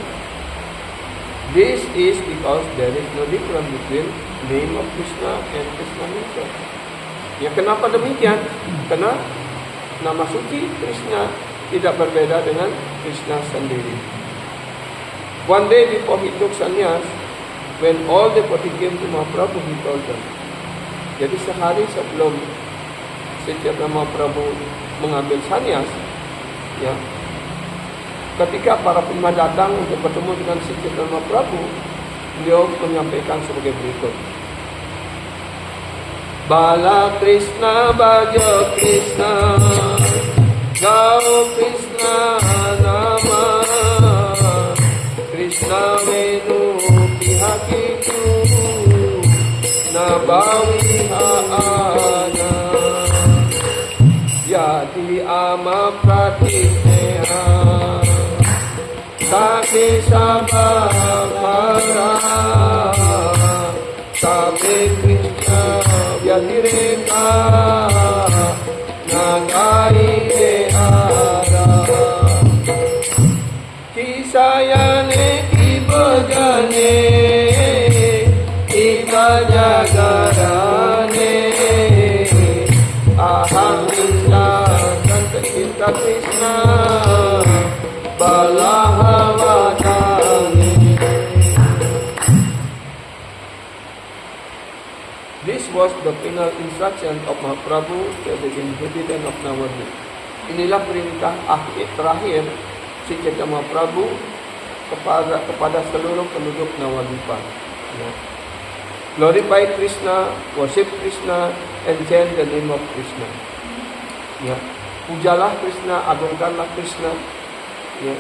This is because there is no difference between name of Krishna and Krishna himself. Ya, kenapa demikian? Karena nama suci Krishna tidak berbeda dengan Krishna sendiri. One day before he took sannyas, when all the devotees came to Mahaprabhu, he told them. Jadi sehari sebelum Chaitanya Mahaprabhu mengambil sannyas, ya, ketika para penyembah datang untuk bertemu dengan Chaitanya Mahaprabhu, beliau menyampaikan sebagai berikut. Bala Krishna Bhaja Krishna Gao Krishna Nama Krishna Venu Pihakitu Nabawiha Ana Yati Ama Pratineha Sake Sabhavara Sake Krishna Vyatireka Nagai Dehara Kisayane Kibajane Ibajagarane Aham Krishna Santa Kita Krishna Balahavatani. This was the final instruction of Mahaprabhu to the inhabitant of Navadvip. Inilah perintah terakhir si Chaitanya Mahaprabhu kepada seluruh penduduk Navadvipa. Ya. Glorify Krishna, worship Krishna, and chant the name of Krishna. Ya. Pujalah Krishna, agungkanlah Krishna. Ya.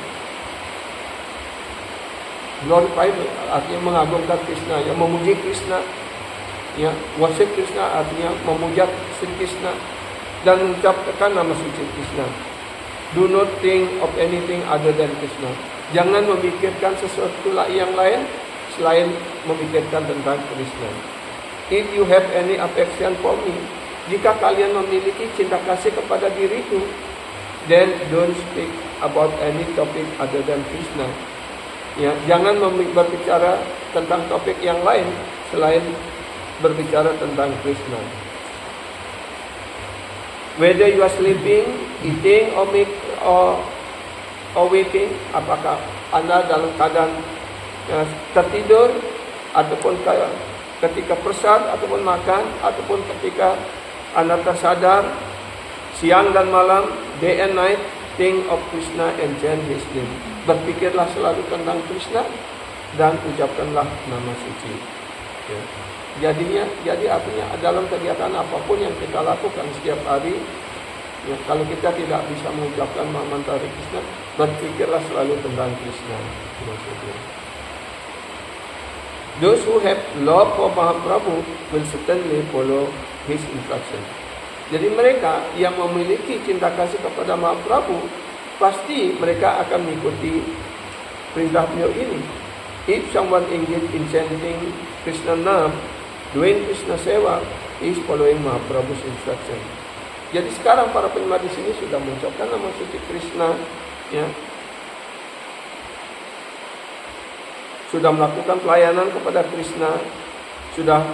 Glorify artinya mengagungkan Krishna, yang memuji Krishna. Ya, worship Krishna artinya memuja Sri Krishna dan mengucapkan nama suci Krishna. Do not think of anything other than Krishna. Jangan memikirkan sesuatu yang lain selain memikirkan tentang Krishna. If you have any affection for me, jika kalian memiliki cinta kasih kepada diriku, then don't speak about any topic other than Krishna. Ya, jangan berbicara tentang topik yang lain selain berbicara tentang Krishna. Whether you are sleeping, eating, or waking, apakah Anda dalam keadaan tertidur, ataupun ketika persad, ataupun makan, ataupun ketika Anda tersadar, siang dan malam, day and night, think of Krishna and chant His name. Berpikirlah selalu tentang Krishna dan ucapkanlah nama suci. Ya. Jadi artinya dalam kegiatan apapun yang kita lakukan setiap hari, ya, kalau kita tidak bisa mengucapkan mantra Krishna, berpikirlah selalu tentang Krishna. Maksudnya. Those who have love for Mahaprabhu will certainly follow His instruction. Jadi mereka yang memiliki cinta kasih kepada Mahaprabhu, pasti mereka akan mengikuti perintah beliau ini. If someone engaged in chanting Krishna Nam, doing Krishna Sewa, is following Mahaprabhu's instruction. Jadi sekarang para penyembah di sini sudah mengucapkan nama suci Krishna, ya, sudah melakukan pelayanan kepada Krishna, sudah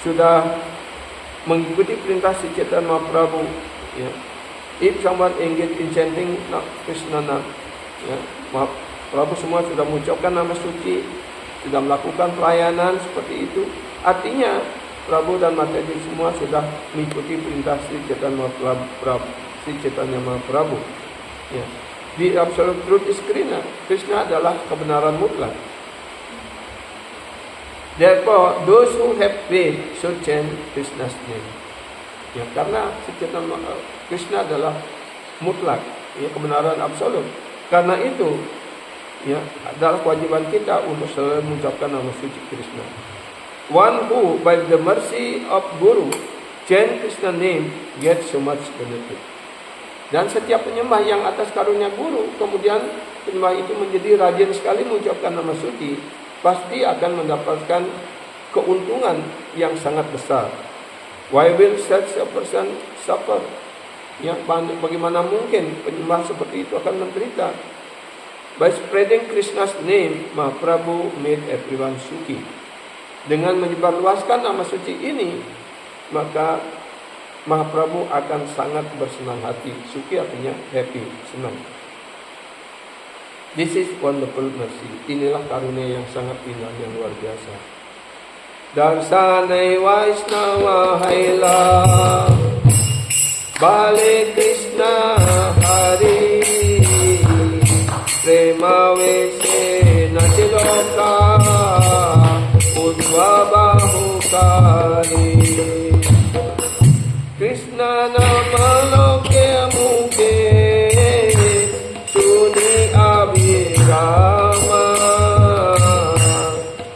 sudah mengikuti perintah Sri Chaitanya Mahaprabhu. Ya. If someone engaged in chanting Krishna Nam, ya, Mahaprabhu semua sudah mengucapkan nama suci, sudah melakukan pelayanan seperti itu. Artinya Prabhu dan Mataji semua sudah mengikuti perintah Sri Chaitanya Mahaprabhu. Ya. The absolute truth is Krishna. Krishna adalah kebenaran mutlak. Therefore, those who have faith should chant Krishna's name. Ya, karena Krishna adalah mutlak, ya, kebenaran absolut. Karena itu, ya, adalah kewajiban kita untuk selalu mengucapkan nama suci Krishna. One who, by the mercy of Guru, chant Krishna name, gets so much benefit. Dan setiap penyembah yang atas karunia Guru, kemudian penyembah itu menjadi rajin sekali mengucapkan nama suci, pasti akan mendapatkan keuntungan yang sangat besar. Why will such a person suffer? Ya, bagaimana mungkin penyembah seperti itu akan menderita? By spreading Krishna's name, Mahaprabhu made everyone suki. Dengan menyebarluaskan nama suci ini, maka Mahaprabhu akan sangat bersenang hati. Suki artinya happy, senang. This is wonderful mercy. Inilah karunia yang sangat indah, yang luar biasa. Darsanai Vaishnava Haila Bale Krishna Hari Prema Vese Nachiloka Udvabahukari Krishna Nama Loke Muke Suni Abhirama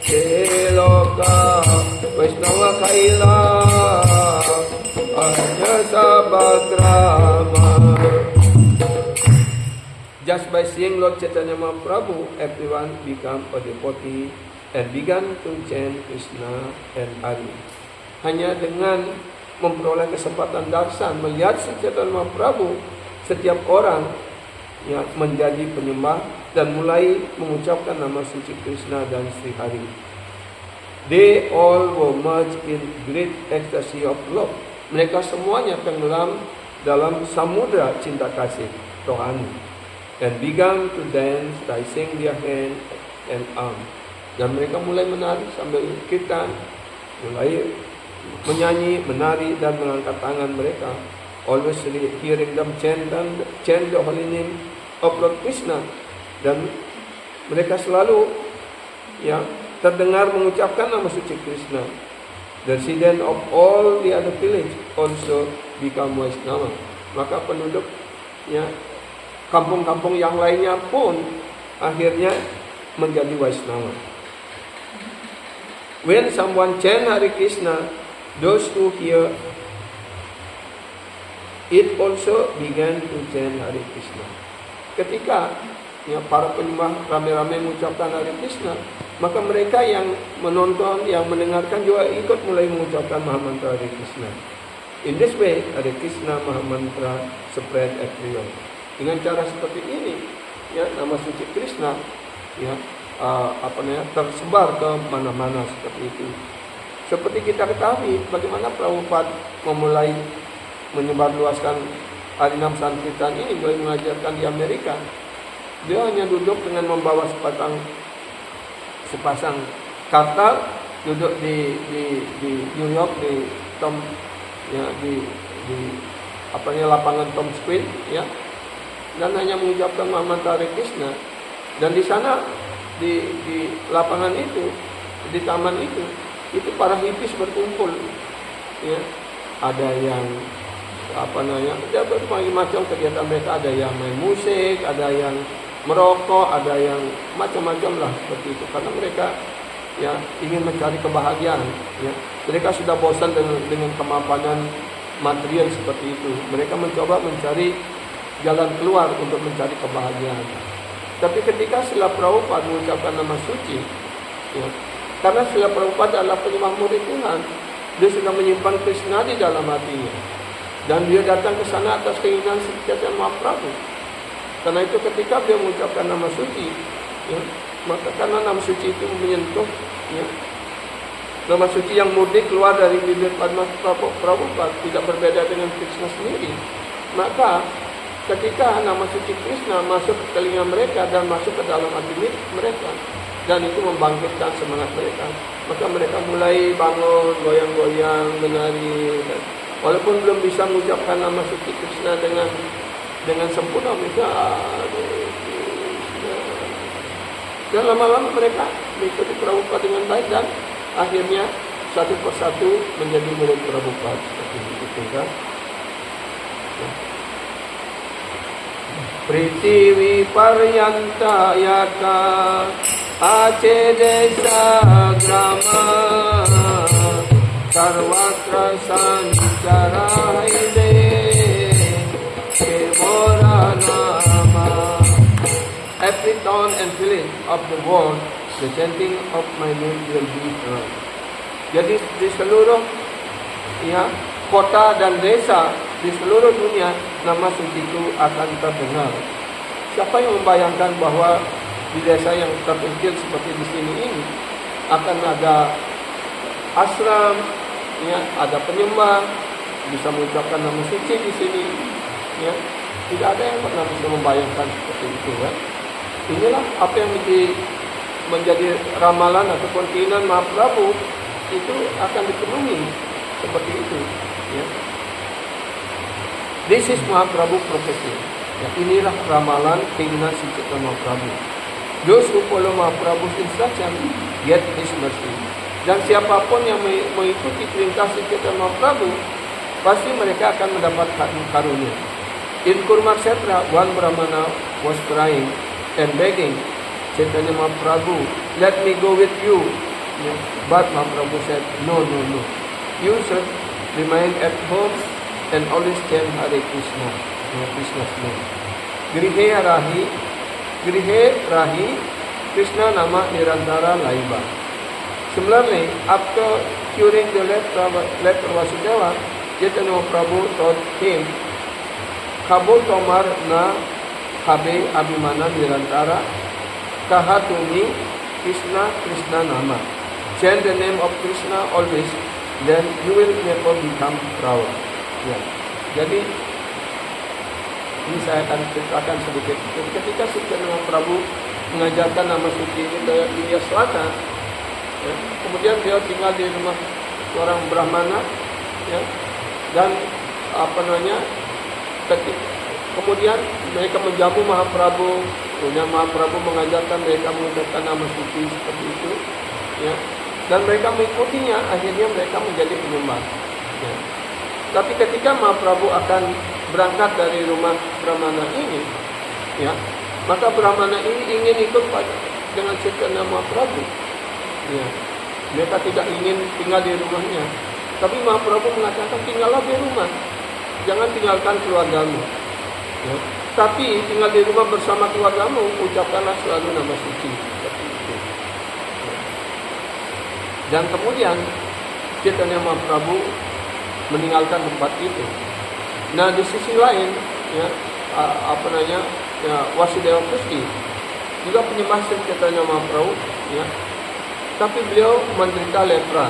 Seloka Vaishnava Kaila Anya Sabagrama. Just by seeing Lord Chaitanya Mahaprabhu, everyone become a devotee and began to chant Krishna and Hari. Hanya dengan memperoleh kesempatan darsan melihat Sri Chaitanya Mahaprabhu, setiap orang yang menjadi penyembah dan mulai mengucapkan nama suci Krishna dan Sri Hari. They all were merged in great ecstasy of love. Mereka semuanya tenggelam dalam samudra cinta kasih rohani. And began to dance, raising their hand and arm. Dan mereka mulai menari sambil kirtan, mulai menyanyi, menari dan mengangkat tangan mereka. Always hearing them chant the holy name of Lord Krishna. Dan mereka selalu, ya, terdengar mengucapkan nama suci Krishna. The resident of all the other village also become Vaishnava. Maka penduduk, ya, kampung-kampung yang lainnya pun akhirnya menjadi Vaishnava. When someone chant Hare Krishna, those who hear it also began to chant Hare Krishna. Ketika, ya, para penyembah ramai-ramai mengucapkan Hare Krishna, maka mereka yang menonton, yang mendengarkan juga ikut mulai mengucapkan Mahamantra Hare Krishna. In this way, Hare Krishna Mahamantra spread everywhere. Dengan cara seperti ini, ya, nama suci Krishna, ya, tersebar ke mana-mana seperti itu. Seperti kita ketahui, bagaimana Prabhupada memulai menyebarluaskan Harinam Sankirtan ini, mulai mengajarkan di Amerika. Dia hanya duduk dengan membawa sepasang kartal, duduk di New York, di lapangan Tom Square, ya, dan hanya mengucapkan mantra Hare Krishna. Dan di sana di lapangan itu, di taman itu para hippies berkumpul, ya. Ada yang ada berbagai macam kegiatan mereka, ada yang main musik, ada yang merokok, ada yang macam-macam lah seperti itu, karena mereka, ya, ingin mencari kebahagiaan, ya. Mereka sudah bosan dengan kemapanan material seperti itu. Mereka mencoba mencari jalan keluar untuk mencari kebahagiaan. Tapi ketika Srila Prabhupada mengucapkan nama suci, ya, karena Srila Prabhupada adalah penyembah murni Tuhan, dia sudah menyimpan Krishna di dalam hatinya, dan dia datang ke sana atas keinginan Sri Chaitanya Mahaprabhu. Karena itu ketika dia mengucapkan nama suci, ya, maka karena nama suci itu menyentuh, ya, nama suci yang murni keluar dari bibir Padma Prabhupada, tidak berbeda dengan Krishna sendiri, maka ketika nama suci Krishna masuk ke telinga mereka dan masuk ke dalam hati mereka, dan itu membangkitkan semangat mereka, maka mereka mulai bangun, goyang-goyang, menari. Walaupun belum bisa mengucapkan nama suci Krishna dengan sempurna, mereka dan lama-lama mereka mengikuti Prabhupada dengan baik, dan akhirnya satu persatu menjadi murid Prabhupada seperti itu, kan? Prithvi paryanta yata ace desa grama sarvatra sanchara ide kevara nama. Every town and village of the world, the chanting of my name will be heard. Jadi di seluruh, ya, kota dan desa di seluruh dunia, nama suciku akan terdengar. Siapa yang membayangkan bahwa di desa yang terpencil seperti di sini ini akan ada ashram, ya, ada penyembah, bisa mengucapkan nama suci di sini, ya. Tidak ada yang pernah bisa membayangkan seperti itu, kan? Inilah apa yang menjadi ramalan ataupun keinginan Mahaprabhu, itu akan dipenuhi seperti itu, ya. This is Mahaprabhu prophecy. Ya, inilah ramalan keinginan Sri Chaitanya Mahaprabhu. Those who follow Mahaprabhu's instruction get His mercy. Dan siapapun yang mengikuti perintah Sri Chaitanya Mahaprabhu, pasti mereka akan mendapatkan karunia. In Kurmakshetra, one Brahmana was crying and begging Chaitanya Mahaprabhu, let me go with you. Yeah. But Mahaprabhu said, no. You should remain at home and always chant Hare Krishna, Krishna's name. Grihe Rahi, Krishna nama Nirantara Laiba. Similarly, after curing the leper Vasudeva, Chaitanya Mahaprabhu told him, Kabo tomar na habe abhimana Nirantara, kaha tumi Krishna nama. Chant the name of Krishna always, then you will never become proud. Ya. Jadi ini saya akan ceritakan sedikit. Ketika Sri Chaitanya Mahaprabhu mengajarkan nama suci ini ke India Selatan, ya, kemudian dia tinggal di rumah seorang Brahmana, ya, dan kemudian mereka menjamu Mahaprabhu, kemudian Mahaprabhu mengajarkan mereka mengucapkan nama suci seperti itu, ya, dan mereka mengikutinya, akhirnya mereka menjadi penyembah. Ya. Tapi ketika Mahaprabhu akan berangkat dari rumah Brahmana ini, ya, maka Brahmana ini ingin ikut dengan Chaitanya Mahaprabhu. Ya. Mereka tidak ingin tinggal di rumahnya. Tapi Mahaprabhu mengatakan, tinggallah di rumah, jangan tinggalkan keluargamu. Ya. Tapi tinggal di rumah bersama keluargamu, ucapkanlah selalu nama suci. Seperti itu. Ya. Dan kemudian Chaitanya Mahaprabhu meninggalkan tempat itu. Nah, di sisi lain, ya, Wasudeva Pusti juga penyembah Sri Chaitanya Mahaprabhu, ya. Tapi beliau menderita lepra,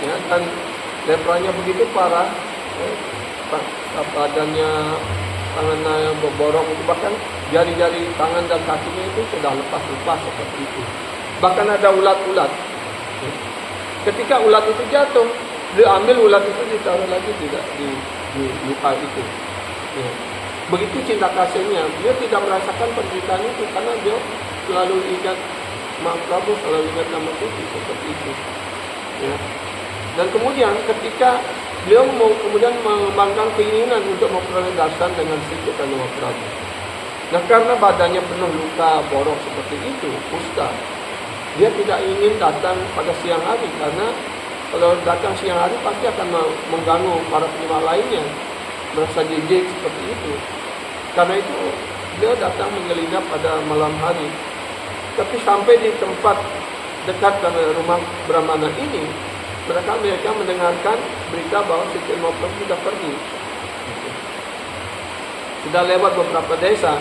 ya, dan lepranya begitu parah, ya, badannya, tangannya berborok, bahkan jari-jari tangan dan kakinya itu sudah lepas-lepas seperti itu. Bahkan ada ulat-ulat. Ya. Ketika ulat itu jatuh, dia ambil ulat itu ditaruh lagi di luka itu. Ya. Begitu cinta kasihnya, dia tidak merasakan penderitaan itu karena dia selalu ingat Mahaprabhu, selalu ingat nama suci seperti itu. Ya. Dan kemudian ketika beliau kemudian mengembangkan keinginan untuk memperoleh darshan dengan Sri Chaitanya Mahaprabhu. Nah, karena badannya penuh luka borok seperti itu, kusta, dia tidak ingin datang pada siang hari karena kalau datang siang hari pasti akan mengganggu para penyembah lainnya, merasa jijik seperti itu. Karena itu dia datang menyelinap pada malam hari. Tapi sampai di tempat dekat dengan rumah Brahmana ini, mereka mendengarkan berita bahwa Sri Chaitanya Mahaprabhu sudah pergi. Sudah lewat beberapa desa,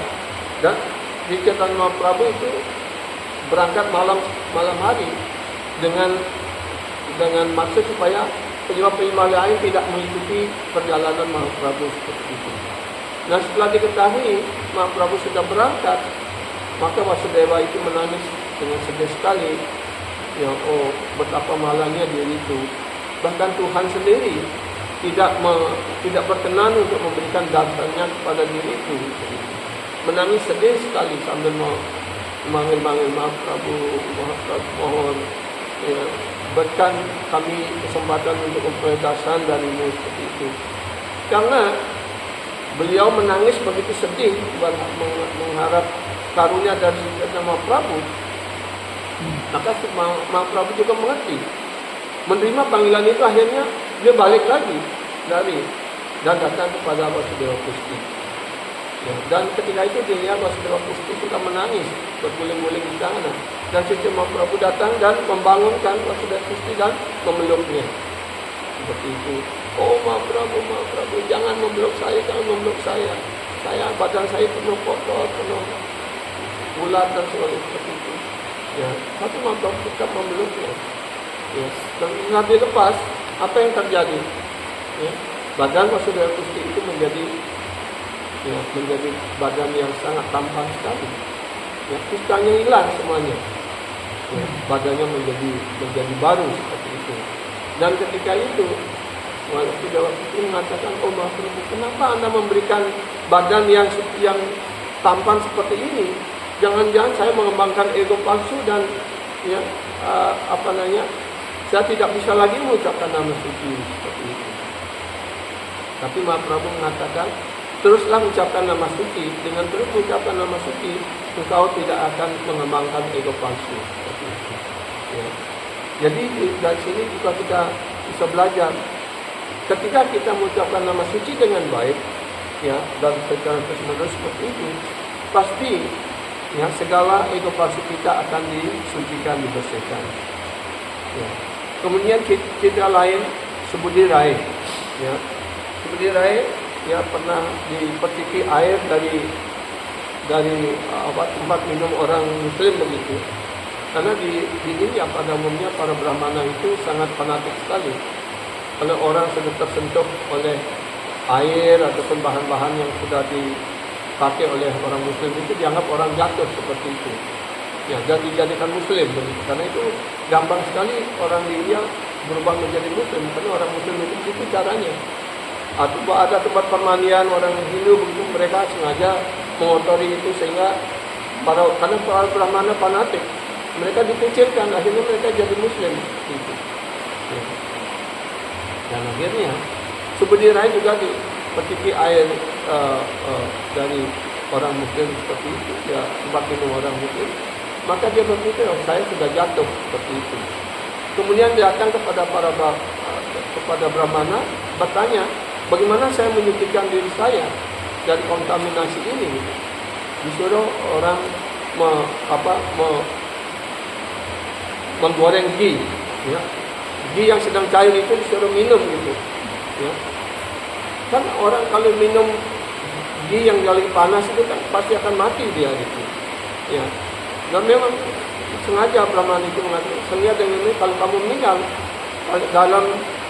dan Sri Chaitanya Mahaprabhu itu berangkat malam hari dengan maksud supaya penyembah lain tidak mengikuti perjalanan Mahaprabhu seperti itu. Nah, setelah diketahui Mahaprabhu sudah berangkat, maka Vasudeva itu menangis dengan sedih sekali. Ya, betapa malangnya dia itu. Bahkan Tuhan sendiri tidak berkenan untuk memberikan darshannya kepada diri itu. Menangis sedih sekali sambil memanggil Mahaprabhu, mohon, ya, berikan kami kesempatan untuk memperoleh darshan darimu seperti itu. Karena beliau menangis begitu sedih mengharap karunia dari Sri Chaitanya Mahaprabhu. Maka Mahaprabhu juga mengerti, menerima panggilan itu. Akhirnya dia balik lagi dan datang kepada Vasudeva Pusti. Ya, dan ketika itu dia lihat Vasudeva Pusti sudah menangis berguling-guling di sana, dan Sri Chaitanya Mahaprabhu datang dan membangunkan Vasudeva Pusti dan memeluknya. Seperti itu. Oh Mahaprabhu, jangan memeluk saya. Badan saya penuh kotor, penuh ulat dan sebagainya seperti itu. Ya, tapi Mahaprabhu tetap memeluknya. Ya, dan nanti lepas, apa yang terjadi? Ya, badan Vasudeva Pusti itu menjadi badan yang sangat tampan sekali. Ya, kustanya hilang semuanya. Ya, badannya menjadi baru seperti itu. Dan ketika itu Vasudeva Pusti mengatakan, oh Mahaprabhu, kenapa Anda memberikan badan yang tampan seperti ini? Jangan-jangan saya mengembangkan ego palsu dan saya tidak bisa lagi mengucapkan nama suci seperti itu. Tapi Mahaprabhu mengatakan, teruslah ucapkan nama suci. Dengan terus mengucapkan nama suci, engkau tidak akan mengembangkan ego palsu seperti itu. Ya. Jadi dari sini juga kita bisa belajar. Ketika kita mengucapkan nama suci dengan baik, ya, dan secara terus-menerus seperti itu, pasti ya segala ego palsu kita akan disucikan, dibersihkan. Ya. Kemudian citra lain, Subudhi Ray. Ya. Subudhi Ray ya pernah diperciki air dari tempat minum orang Muslim begitu. Karena di India pada umumnya para Brahmana itu sangat fanatik sekali. Kalau orang sudah tersentuh oleh air ataupun bahan-bahan yang sudah dipakai oleh orang Muslim itu dianggap orang jatuh seperti itu. Ya, dan dijadikan Muslim begitu. Karena itu gampang sekali orang di India berubah menjadi Muslim. Karena orang Muslim itu caranya. Atau ada tempat permandian orang Hindu begitu, mereka sengaja mengotori itu sehingga karena para Brahmana fanatik, mereka dikucilkan, akhirnya mereka jadi Muslim gitu. Ya. Dan akhirnya Subudhi Ray juga diperciki air dari orang Muslim seperti itu, ya tempat minum orang Muslim. Maka dia berpikir, oh, saya sudah jatuh seperti itu. Kemudian dia datang kepada Brahmana bertanya, bagaimana saya menyucikan diri saya dari kontaminasi ini? Disuruh orang menggoreng ghee, ya. Ghee yang sedang cair itu disuruh minum gitu, ya. Kan orang kalau minum gigi yang lagi panas itu kan pasti akan mati dia itu. Ya. Dan memang sengaja Brahman itu mengatakan, sengaja dengan ini kalau kamu meninggal dalam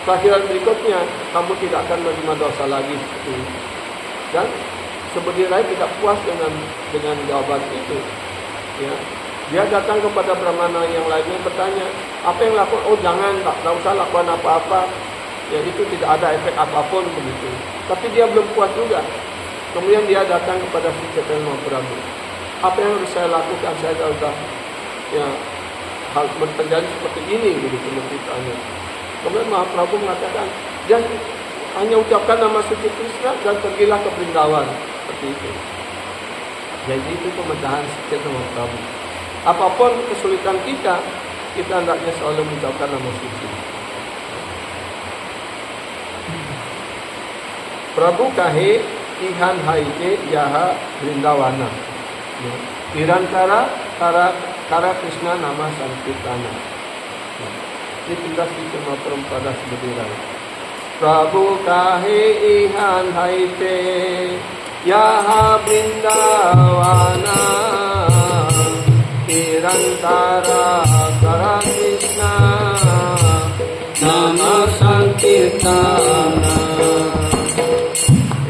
kelahiran berikutnya kamu tidak akan menerima dosa lagi. Dan seperti lain tidak puas dengan jawaban itu. Ya. Dia datang kepada Brahmana yang lainnya bertanya, apa yang lakukan? Oh jangan, tak usah lakukan apa-apa. Ya itu tidak ada efek apapun begitu. Tapi dia belum puas juga. Kemudian dia datang kepada Sri Chaitanya Mahaprabhu. Apa yang harus saya lakukan? Saya sudah ya hal terjadi seperti ini begitu beritanya. Kemudian Mahaprabhu mengatakan, jangan hanya ucapkan nama suci Krishna dan pergilah ke Vrindavan. Seperti itu. Jadi itu pemecahan Sri Chaitanya Mahaprabhu. Apapun kesulitan kita hendaknya selalu mengucapkan nama suci. Prabhu kahe ihan haite yaha Vrindawana. Nirantara kara Krishna nama Sankirtana. Ini pintas di cuma perempada sebedirai. Prabhu kahe ihan haite yaha Vrindawana. Nirantara kara Krishna nama Sankirtana.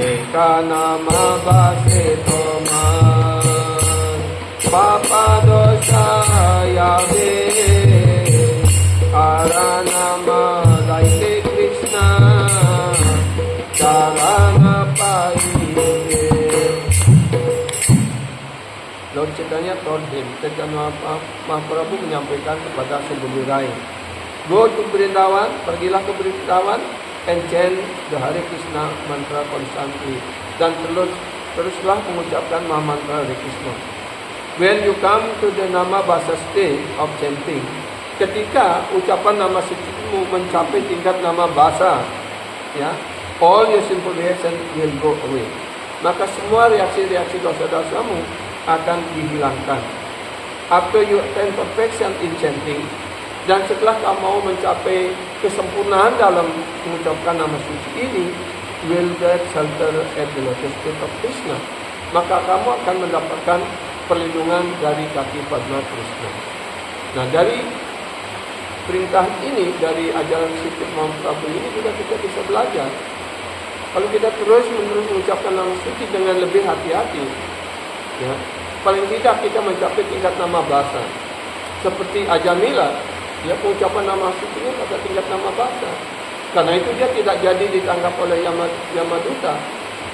Eka nama base toman papa dosa yave ara nama daite Krishna charana paide. Lord Chaitanya told him, Chaitanya Mahaprabhu menyampaikan kepada Subhudirai, go to Vrindavan, pergilah ke Vrindavan, and chant the Hare Krishna mantra constantly. Dan teruslah mengucapkan mantra Hare Krishna. When you come to the nama basa stage of chanting, ketika ucapan nama sucimu mencapai tingkat nama basa, ya, all your sinful reaction will go away. Maka semua reaksi-reaksi dosa-dosamu akan dihilangkan. After you attain perfection in chanting, dan setelah kamu mau mencapai kesempurnaan dalam mengucapkan nama suci ini, will get shelter at the lotus feet of Krishna. Maka kamu akan mendapatkan perlindungan dari kaki Padma Krishna. Nah, dari perintah ini, dari ajaran Sri Mahaprabhu ini juga kita bisa belajar. Kalau kita terus-menerus mengucapkan nama suci dengan lebih hati-hati, ya, paling tidak kita mencapai tingkat nama basa. Seperti Ajamila, dia pengucapan nama sucinya pada tingkat nama basa. Karena itu dia tidak jadi ditangkap oleh Yamaduta,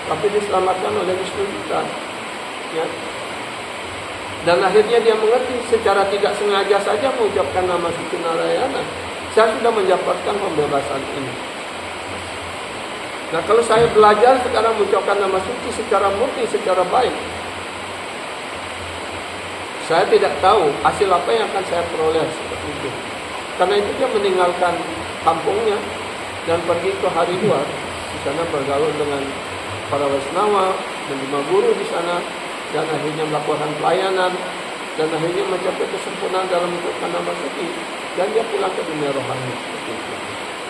tapi diselamatkan oleh Wisnuduta. Ya. Dan akhirnya dia mengerti secara tidak sengaja saja mengucapkan nama suci Narayana, saya sudah mendapatkan pembebasan ini. Nah, kalau saya belajar sekarang mengucapkan nama suci secara murni, secara baik, saya tidak tahu hasil apa yang akan saya peroleh seperti itu. Karena itu dia meninggalkan kampungnya dan pergi ke Haridwar. Di sana bergaul dengan para Vaishnava, menerima guru di sana, dan akhirnya melakukan pelayanan, dan akhirnya mencapai kesempurnaan dalam mengucapkan nama suci, dan dia pulang ke dunia rohani seperti itu.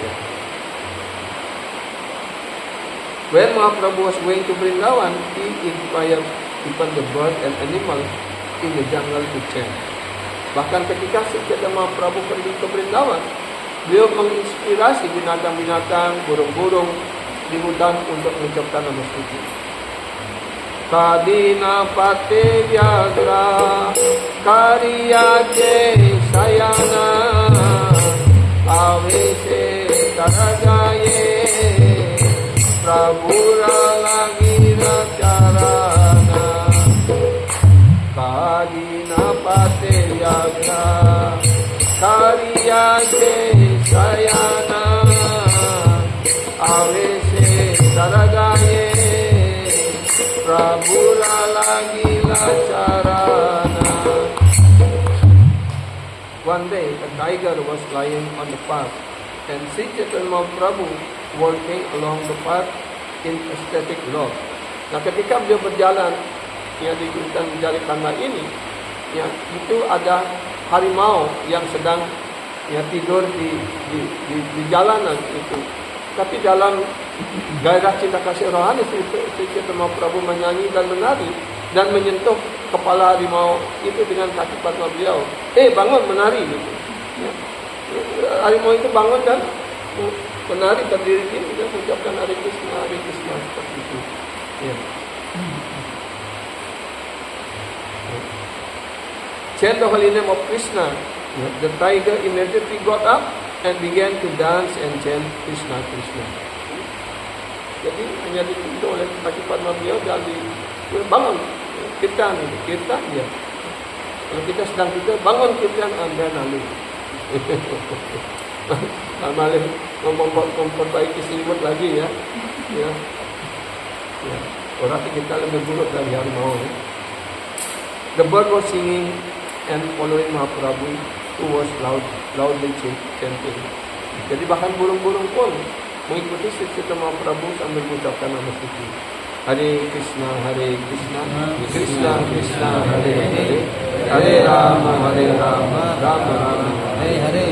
Ya. When Mahaprabhu was going to Vrindavan, he inspired even the bird and animal in the jungle to chant. Bahkan ketika Sri Chaitanya Mahaprabhu pergi ke Vrindavan, beliau menginspirasi binatang-binatang, burung-burung di hutan untuk mengucapkan nama suci. Kadina pate vyagra karyaje sayana avese karagaye prabhura lagi racarana. Kadina pate vyagra karyaje sayana avese karagaye prabhura lagi racarana. One day a tiger was lying on the path, and Sri Chaitanya Mahaprabhu walking along the path in ecstatic love. Nah, ketika beliau berjalan ya di hutan Jarikanda ini, ya itu ada harimau yang sedang ya tidur di jalanan itu. Tapi dalam gairah cinta kasih rohani, Sri Chaitanya Mahaprabhu menyanyi dan menari dan menyentuh kepala harimau itu dengan kaki Padma beliau. Bangun menari gitu. Ya. Harimau itu bangun dan menari berdiri gini dan mengucapkan Hare Krishna seperti itu. Ya. Chant the holy name of Krishna. The tiger immediately got up and began to dance and chant Krishna. Jadi hanya ditunjuk oleh kaki Padma beliau dan bangun kirtan dia. Kalau kita sedang tidur, bangun kirtan Anda lalu. Malah memperbaiki selimut lagi ya. Orang kita lebih buruk dari harimau. The bird was singing and following Mahaprabhu, who was loudly chanting. Jadi bahkan burung-burung pun mengikuti Sri Chaitanya Mahaprabhu sambil mengucapkan nama suci. Hare Krishna, Krishna Krishna, Hare Hare, Hare Rama, Rama Rama, Hare Hare.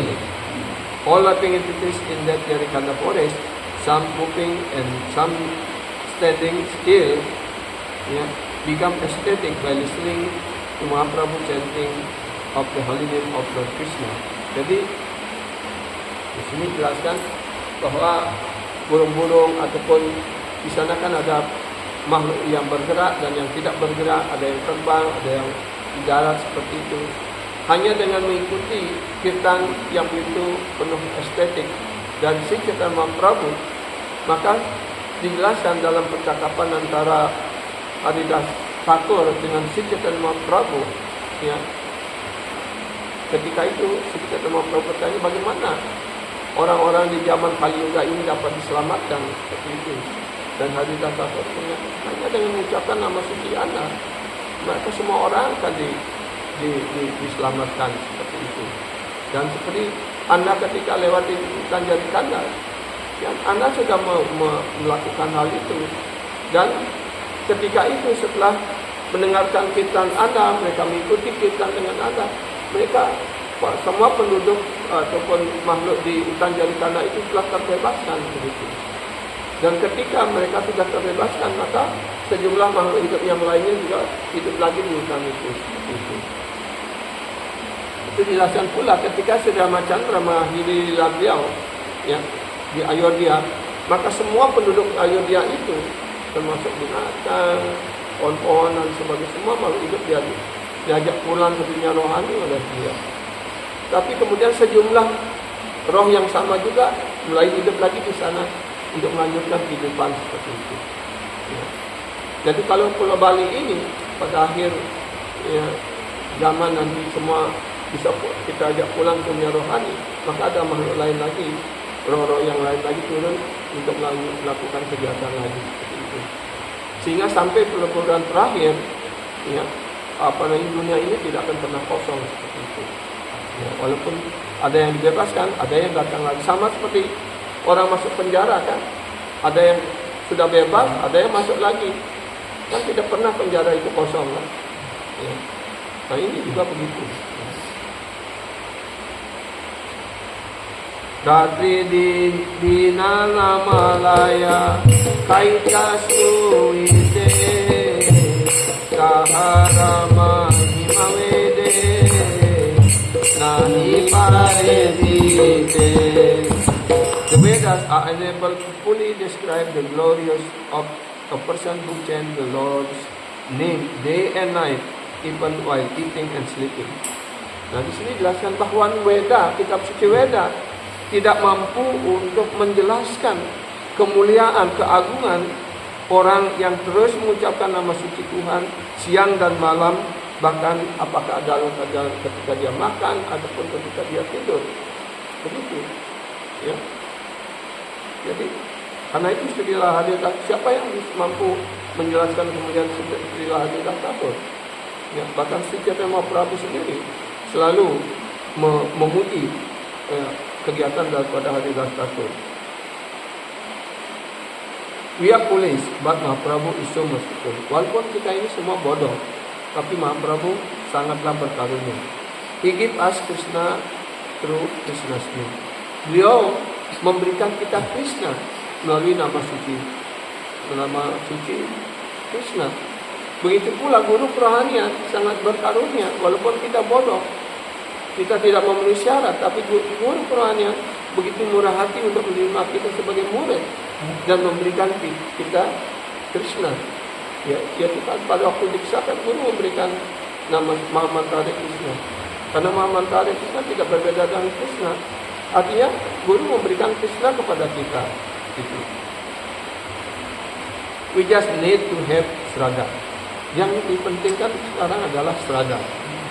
All laughing entities in that Yarikanda forest, some moving and some standing still, become ecstatic by listening to Mahaprabhu chanting of the holy name of Lord Krishna. Jadi di sini jelaskan bahwa burung-burung ataupun di sana kan ada makhluk yang bergerak dan yang tidak bergerak, ada yang terbang, ada yang di darat seperti itu. Hanya dengan mengikuti kirtan yang begitu penuh estetik dan Sri Chaitanya Mahaprabhu, maka dijelaskan dalam percakapan antara Haridas Thakur dengan Sri Chaitanya Mahaprabhu, ya. Ketika itu Sri Chaitanya Mahaprabhu bertanya bagaimana orang-orang di zaman Kali Yuga ini dapat diselamatkan seperti itu. Dan Haridas Thakur menyatakan hanya dengan mengucapkan nama suci Anda, mereka semua orang akan diselamatkan seperti itu. Dan seperti Anda ketika lewati hutan Yarikanda, Anda sudah melakukan hal itu. Dan ketika itu setelah mendengarkan kirtan Anda, mereka mengikuti kirtan dengan Anda, mereka semua penduduk ataupun makhluk di hutan Yarikanda itu telah terbebaskan begitu. Dan ketika mereka sudah terbebaskan, maka sejumlah makhluk hidup yang lainnya juga hidup lagi di hutan itu. Itu dijelaskan pula ketika Sri Ramacandra mengakhiri lila beliau, ya, di Ayodhya, maka semua penduduk Ayodhya itu termasuk binatang, pohon-pohon dan sebagainya, semua makhluk hidup diajak pulang ke dunia rohani oleh dia. Tapi kemudian sejumlah roh yang sama juga mulai hidup lagi di sana untuk melanjutkan kehidupan seperti itu. Ya. Jadi kalau Pulau Bali ini pada akhir zaman nanti semua bisa kita ajak pulang ke dunia rohani, maka ada makhluk lain lagi, roh-roh yang lain lagi turun untuk melakukan kegiatan lagi seperti itu. Sehingga sampai peleburan terakhir, ya, dunia ini tidak akan pernah kosong seperti itu. Ya, walaupun ada yang dibebaskan, ada yang datang lagi, sama seperti orang masuk penjara kan, ada yang sudah bebas, ada yang masuk lagi, kan tidak pernah penjara itu kosong kan. Ya. Nah ini juga begitu. Ratri dina namalaya kaita suite kaharama himawede nahi paredite. The Vedas are unable to fully describe the glorious of a person who chants the Lord's name day and night, even while eating and sleeping. Nah di sini dijelaskan bahwa Weda, kitab suci Weda, tidak mampu untuk menjelaskan kemuliaan, keagungan orang yang terus mengucapkan nama suci Tuhan siang dan malam, bahkan apakah dalam keadaan ketika dia makan ataupun ketika dia tidur. Begitu. Ya. Jadi karena itu Srilah Hadidah, siapa yang mampu menjelaskan kemuliaan Srilah Hadidah Thakur? Ya, bahkan Sri Chaitanya Mahaprabhu sendiri selalu memuji kegiatan daripada Haridas Thakur. We are foolish, but Mahaprabhu is so merciful. Walaupun kita ini semua bodoh, tapi Mahaprabhu sangatlah berkarunia. He give us Krishna through Krishna's name. Beliau memberikan kita Krishna melalui nama suci Krishna. Begitu pula guru kerohanian sangat berkarunia, walaupun kita bodoh, kita tidak memenuhi syarat, tapi guru kerohanian begitu murah hati untuk menerima kita sebagai murid dan memberikan kita Krishna. Ya kita pada waktu dikisahkan guru memberikan nama Mahamantara Krishna. Karena Mahamantara Krishna tidak berbeda dengan Krishna. Artinya guru memberikan Krishna kepada kita. Gitu. We just need to have Shraddha. Yang dipentingkan sekarang adalah Shraddha.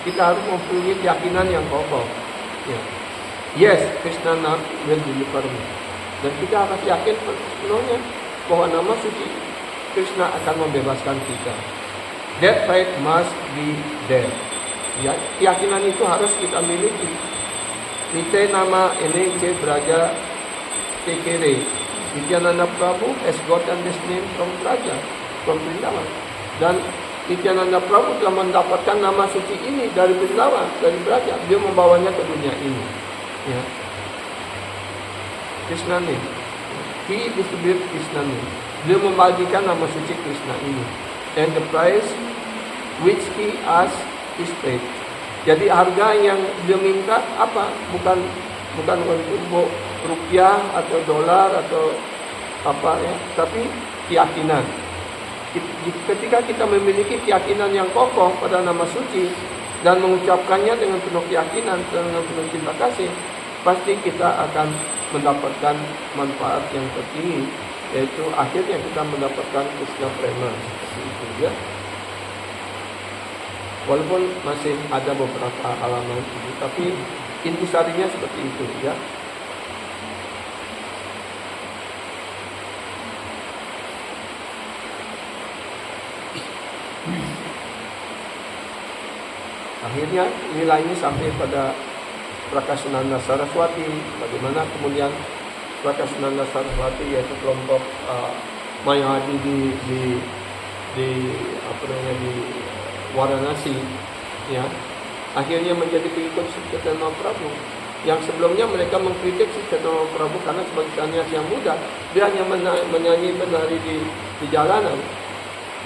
Kita harus mempunyai keyakinan yang kokoh. Ya. Yes, Krishna will deliver me. Dan kita harus yakin sepenuhnya bahwa nama suci Krishna akan membebaskan kita. That faith must be there. Ya, keyakinan itu harus kita miliki. Nite nama N.C. Braja Tekere. Nityananda Prabhu has gotten this name from Braja, from Vrindavan. Dan Nityananda Prabhu telah mendapatkan nama suci ini dari Vrindavan, dari Braja. Dia membawanya ke dunia ini. Ya. Krishna name. He distributed Krishna name. Dia membagikan nama suci Krishna ini. And the price which he asked is paid. Jadi harga yang dia minta apa? Bukan untuk rupiah atau dolar atau apa ya, tapi keyakinan. Ketika kita memiliki keyakinan yang kokoh pada nama suci dan mengucapkannya dengan penuh keyakinan, dengan penuh cinta kasih, pasti kita akan mendapatkan manfaat yang tertinggi, yaitu akhirnya kita mendapatkan Krishna Prema. Seperti itu ya. Walaupun masih ada beberapa halaman ini, tapi intisarinya seperti itu ya. Akhirnya nilai ini sampai pada Prakasananda Saraswati. Bagaimana kemudian Prakasananda Saraswati, yaitu kelompok Mayawadi di Varanasi, ya, akhirnya menjadi pengikut Sri Chaitanya Mahaprabhu. Yang sebelumnya mereka mengkritik Sri Chaitanya Mahaprabhu karena sebagai sannyas yang muda, dia hanya menyanyi menari di jalanan.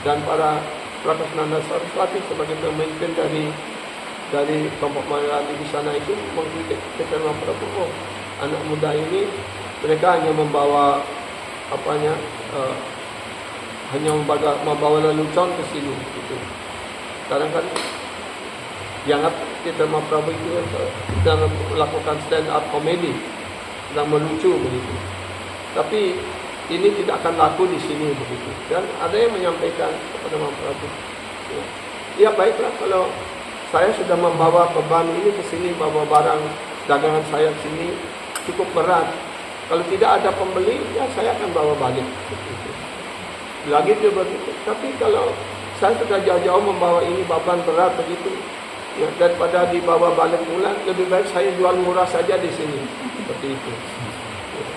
Dan para Prakasananda Saraswati sebagai pemimpin dari kelompok Mayawadi di sana itu mengkritik Sri Chaitanya Mahaprabhu. Oh, anak muda ini mereka hanya membawa hanya membawa lelucon ke sini gitu. Sekarang kan dianggap kita Mahaprabhu itu sedang melakukan stand up comedy, sedang melucu begitu. Tapi ini tidak akan laku di sini begitu. Dan ada yang menyampaikan kepada Mahaprabhu, ya baiklah kalau saya sudah membawa beban ini ke sini, bawa barang dagangan saya ke sini cukup berat. Kalau tidak ada pembeli, ya saya akan bawa balik. Begitu. Lagi dia begitu. Tapi kalau saya sudah jauh-jauh membawa ini beban berat begitu, ya, daripada dibawa balik pulang, lebih baik saya jual murah saja di sini. Seperti itu. Ya.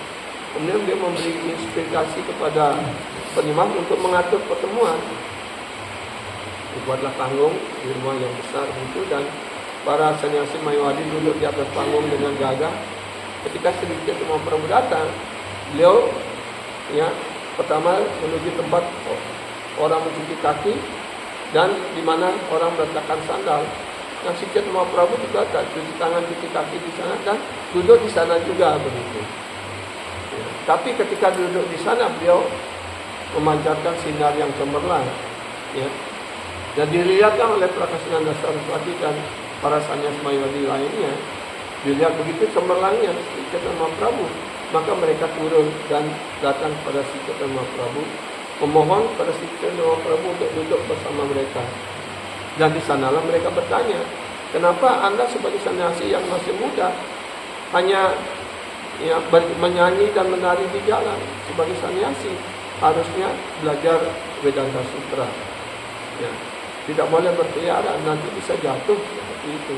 Kemudian dia memberi inspirasi kepada penyembah untuk mengatur pertemuan. Dibuatlah panggung di rumah yang besar itu, dan para sannyasi Mayawadi duduk di atas panggung dengan gagah. Ketika Sri Chaitanya Mahaprabhu datang, beliau ya pertama menuju tempat orang mencuci kaki dan di mana orang meletakkan sandal. Nah, Sri Chaitanya Mahaprabhu juga cuci tangan, cuci kaki di sana dan duduk di sana juga begitu. Ya. Tapi ketika duduk di sana, beliau memancarkan sinar yang cemerlang. Ya. Dan dilihatkan oleh Prakasananda Saraswati dan para sannyas Mayawadi lainnya. Dilihat begitu cemerlangnya Sri Chaitanya Mahaprabhu, maka mereka turun dan datang kepada Sri Chaitanya Mahaprabhu, memohon kepada Sri Chaitanya Mahaprabhu untuk duduk bersama mereka. Dan di sanalah mereka bertanya, kenapa Anda sebagai sannyasi yang masih muda hanya ya, menyanyi dan menari di jalan? Sebagai sannyasi harusnya belajar Vedanta Sutra. Ya. Tidak boleh berkeliaran, nanti bisa jatuh seperti itu.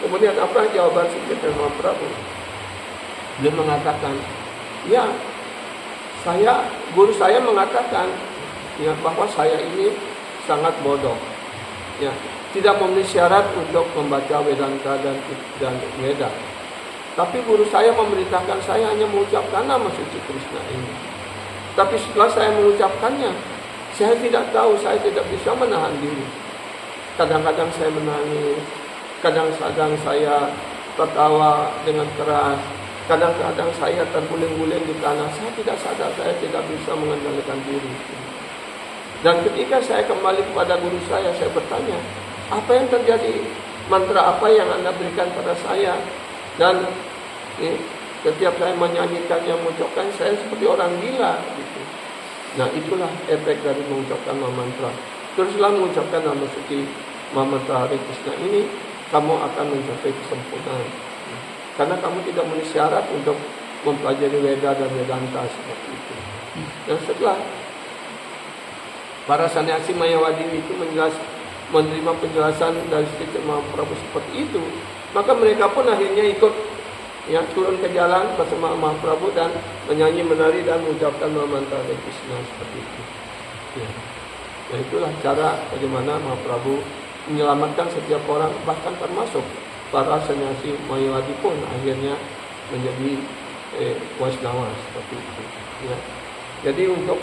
Kemudian apa jawaban Sri Chaitanya Mahaprabhu? Dia mengatakan, ya, guru saya mengatakan ya, bahwa saya ini sangat bodoh. Ya, tidak memenuhi syarat untuk membaca Vedanta dan Veda. Tapi guru saya memerintahkan saya hanya mengucapkan nama suci Krishna ini. Tapi setelah saya mengucapkannya, saya tidak tahu, saya tidak bisa menahan diri. Kadang-kadang saya menangis, kadang-kadang saya tertawa dengan keras, kadang-kadang saya terguling-guling di tanah. Saya tidak sadar, saya tidak bisa mengendalikan diri. Dan ketika saya kembali kepada guru saya bertanya, apa yang terjadi? Mantra apa yang Anda berikan pada saya? Dan setiap saya menyanyikannya, mengucapkan, saya seperti orang gila gitu. Nah, itulah efek dari mengucapkan mantra. Teruslah mengucapkan nama suci mantra Hare Krishna ini, kamu akan mencapai kesempurnaan. Karena kamu tidak memenuhi syarat untuk mempelajari Weda dan Vedanta seperti itu. Dan setelah para sannyasi Mayawadi itu menerima penjelasan dari Sri Mahaprabhu seperti itu, maka mereka pun akhirnya ikut turun ke jalan bersama Mahaprabhu dan menyanyi, menari dan mengucapkan mantra Hare Krishna seperti itu. Ya. Nah, itulah cara bagaimana Mahaprabhu menyelamatkan setiap orang, bahkan termasuk para sannyasi Mayawadi pun akhirnya menjadi Vaishnava seperti itu. Ya. Jadi untuk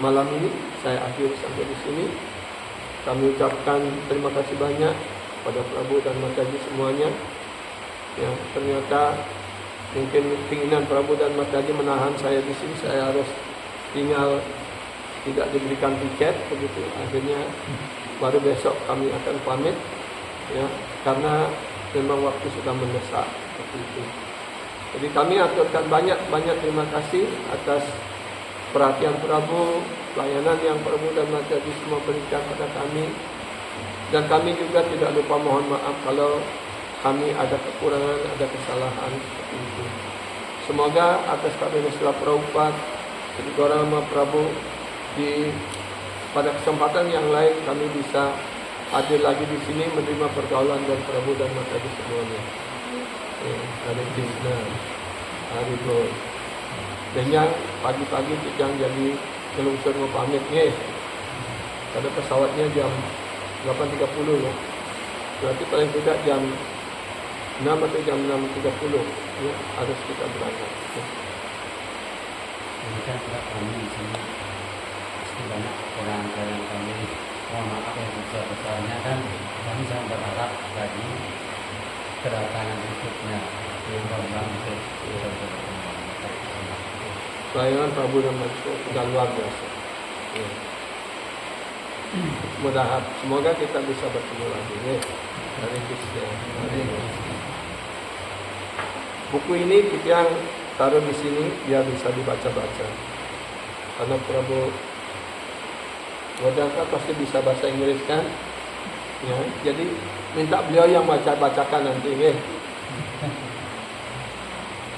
malam ini saya akhiri sampai di sini. Kami ucapkan terima kasih banyak pada Prabu dan Mataji semuanya. Ya, ternyata mungkin keinginan Prabu dan Mataji menahan saya di sini, saya harus tinggal tidak diberikan tiket begitu. Akhirnya baru besok kami akan pamit, ya, karena memang waktu sudah mendesak seperti itu. Jadi kami aturkan banyak terima kasih atas perhatian Prabu, pelayanan yang Prabu dan Mataji semua berikan pada kami. Dan kami juga tidak lupa mohon maaf kalau kami ada kekurangan, ada kesalahan seperti itu. Semoga atas karunia Srila Prabhupada, Sri Gauranga Mahaprabhu, pada kesempatan yang lain kami bisa hadir lagi di sini menerima pergaulan dari Prabu dan Mataji semuanya. Hare Krishna, Hare Bol. Dan yang pagi-pagi yang jadi kelungsur mau pamit nih, pada pesawatnya jam 8.30 ya. Berarti paling tidak jam 6 atau jam 6.30 ya, harus kita berangkat. Ya. Ini kan tidak kami di sini banyak orang yang kami mohon maaf yang besar-besarnya, kan kami sangat berharap bagi kedatangan berikutnya yang program itu pelayanan Prabu dan Mataji sudah luar biasa. Ya. Semoga kita bisa bertemu lagi. Ya. Hare Krishna. Buku ini kita yang taruh di sini biar bisa dibaca-baca. Karena Prabu Wadaka pasti bisa bahasa Inggris kan? Ya, jadi minta beliau yang bacakan nanti, ya.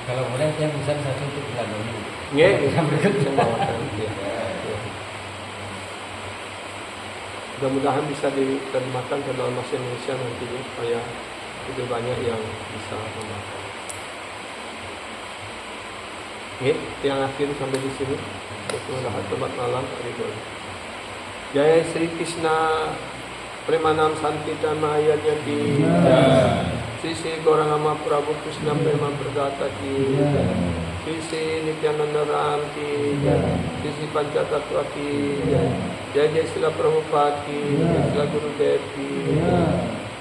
Kalau boleh saya bisa tutup lagu ini. Ya, bisa berikutnya bawakan. Ya. Mudah-mudahan bisa diterjemahkan ke dalam bahasa Indonesia nanti supaya lebih banyak yang bisa membaca. Yang akhir sampai di sini. Selamat malam, Haribo. Jaya Sri Krishna Premanam Sankirtana ayatnya ki. Sri Gauranga Mahaprabhu Krishna Prema Pradata ki. Sri Nityananda Ram ki. Sri Panchatattva ki. Jaya Srila Prabhupada ki. Srila Gurudev ki.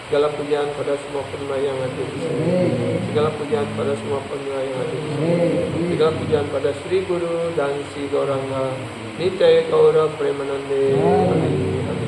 Segala pujian pada semua penyembah yang ada di sini. Segala pujian pada semua penyembah yang ada di sini. Segala pujian pada Sri Guru dan Sri Gauranga Nitya Gaura Premanande. Hari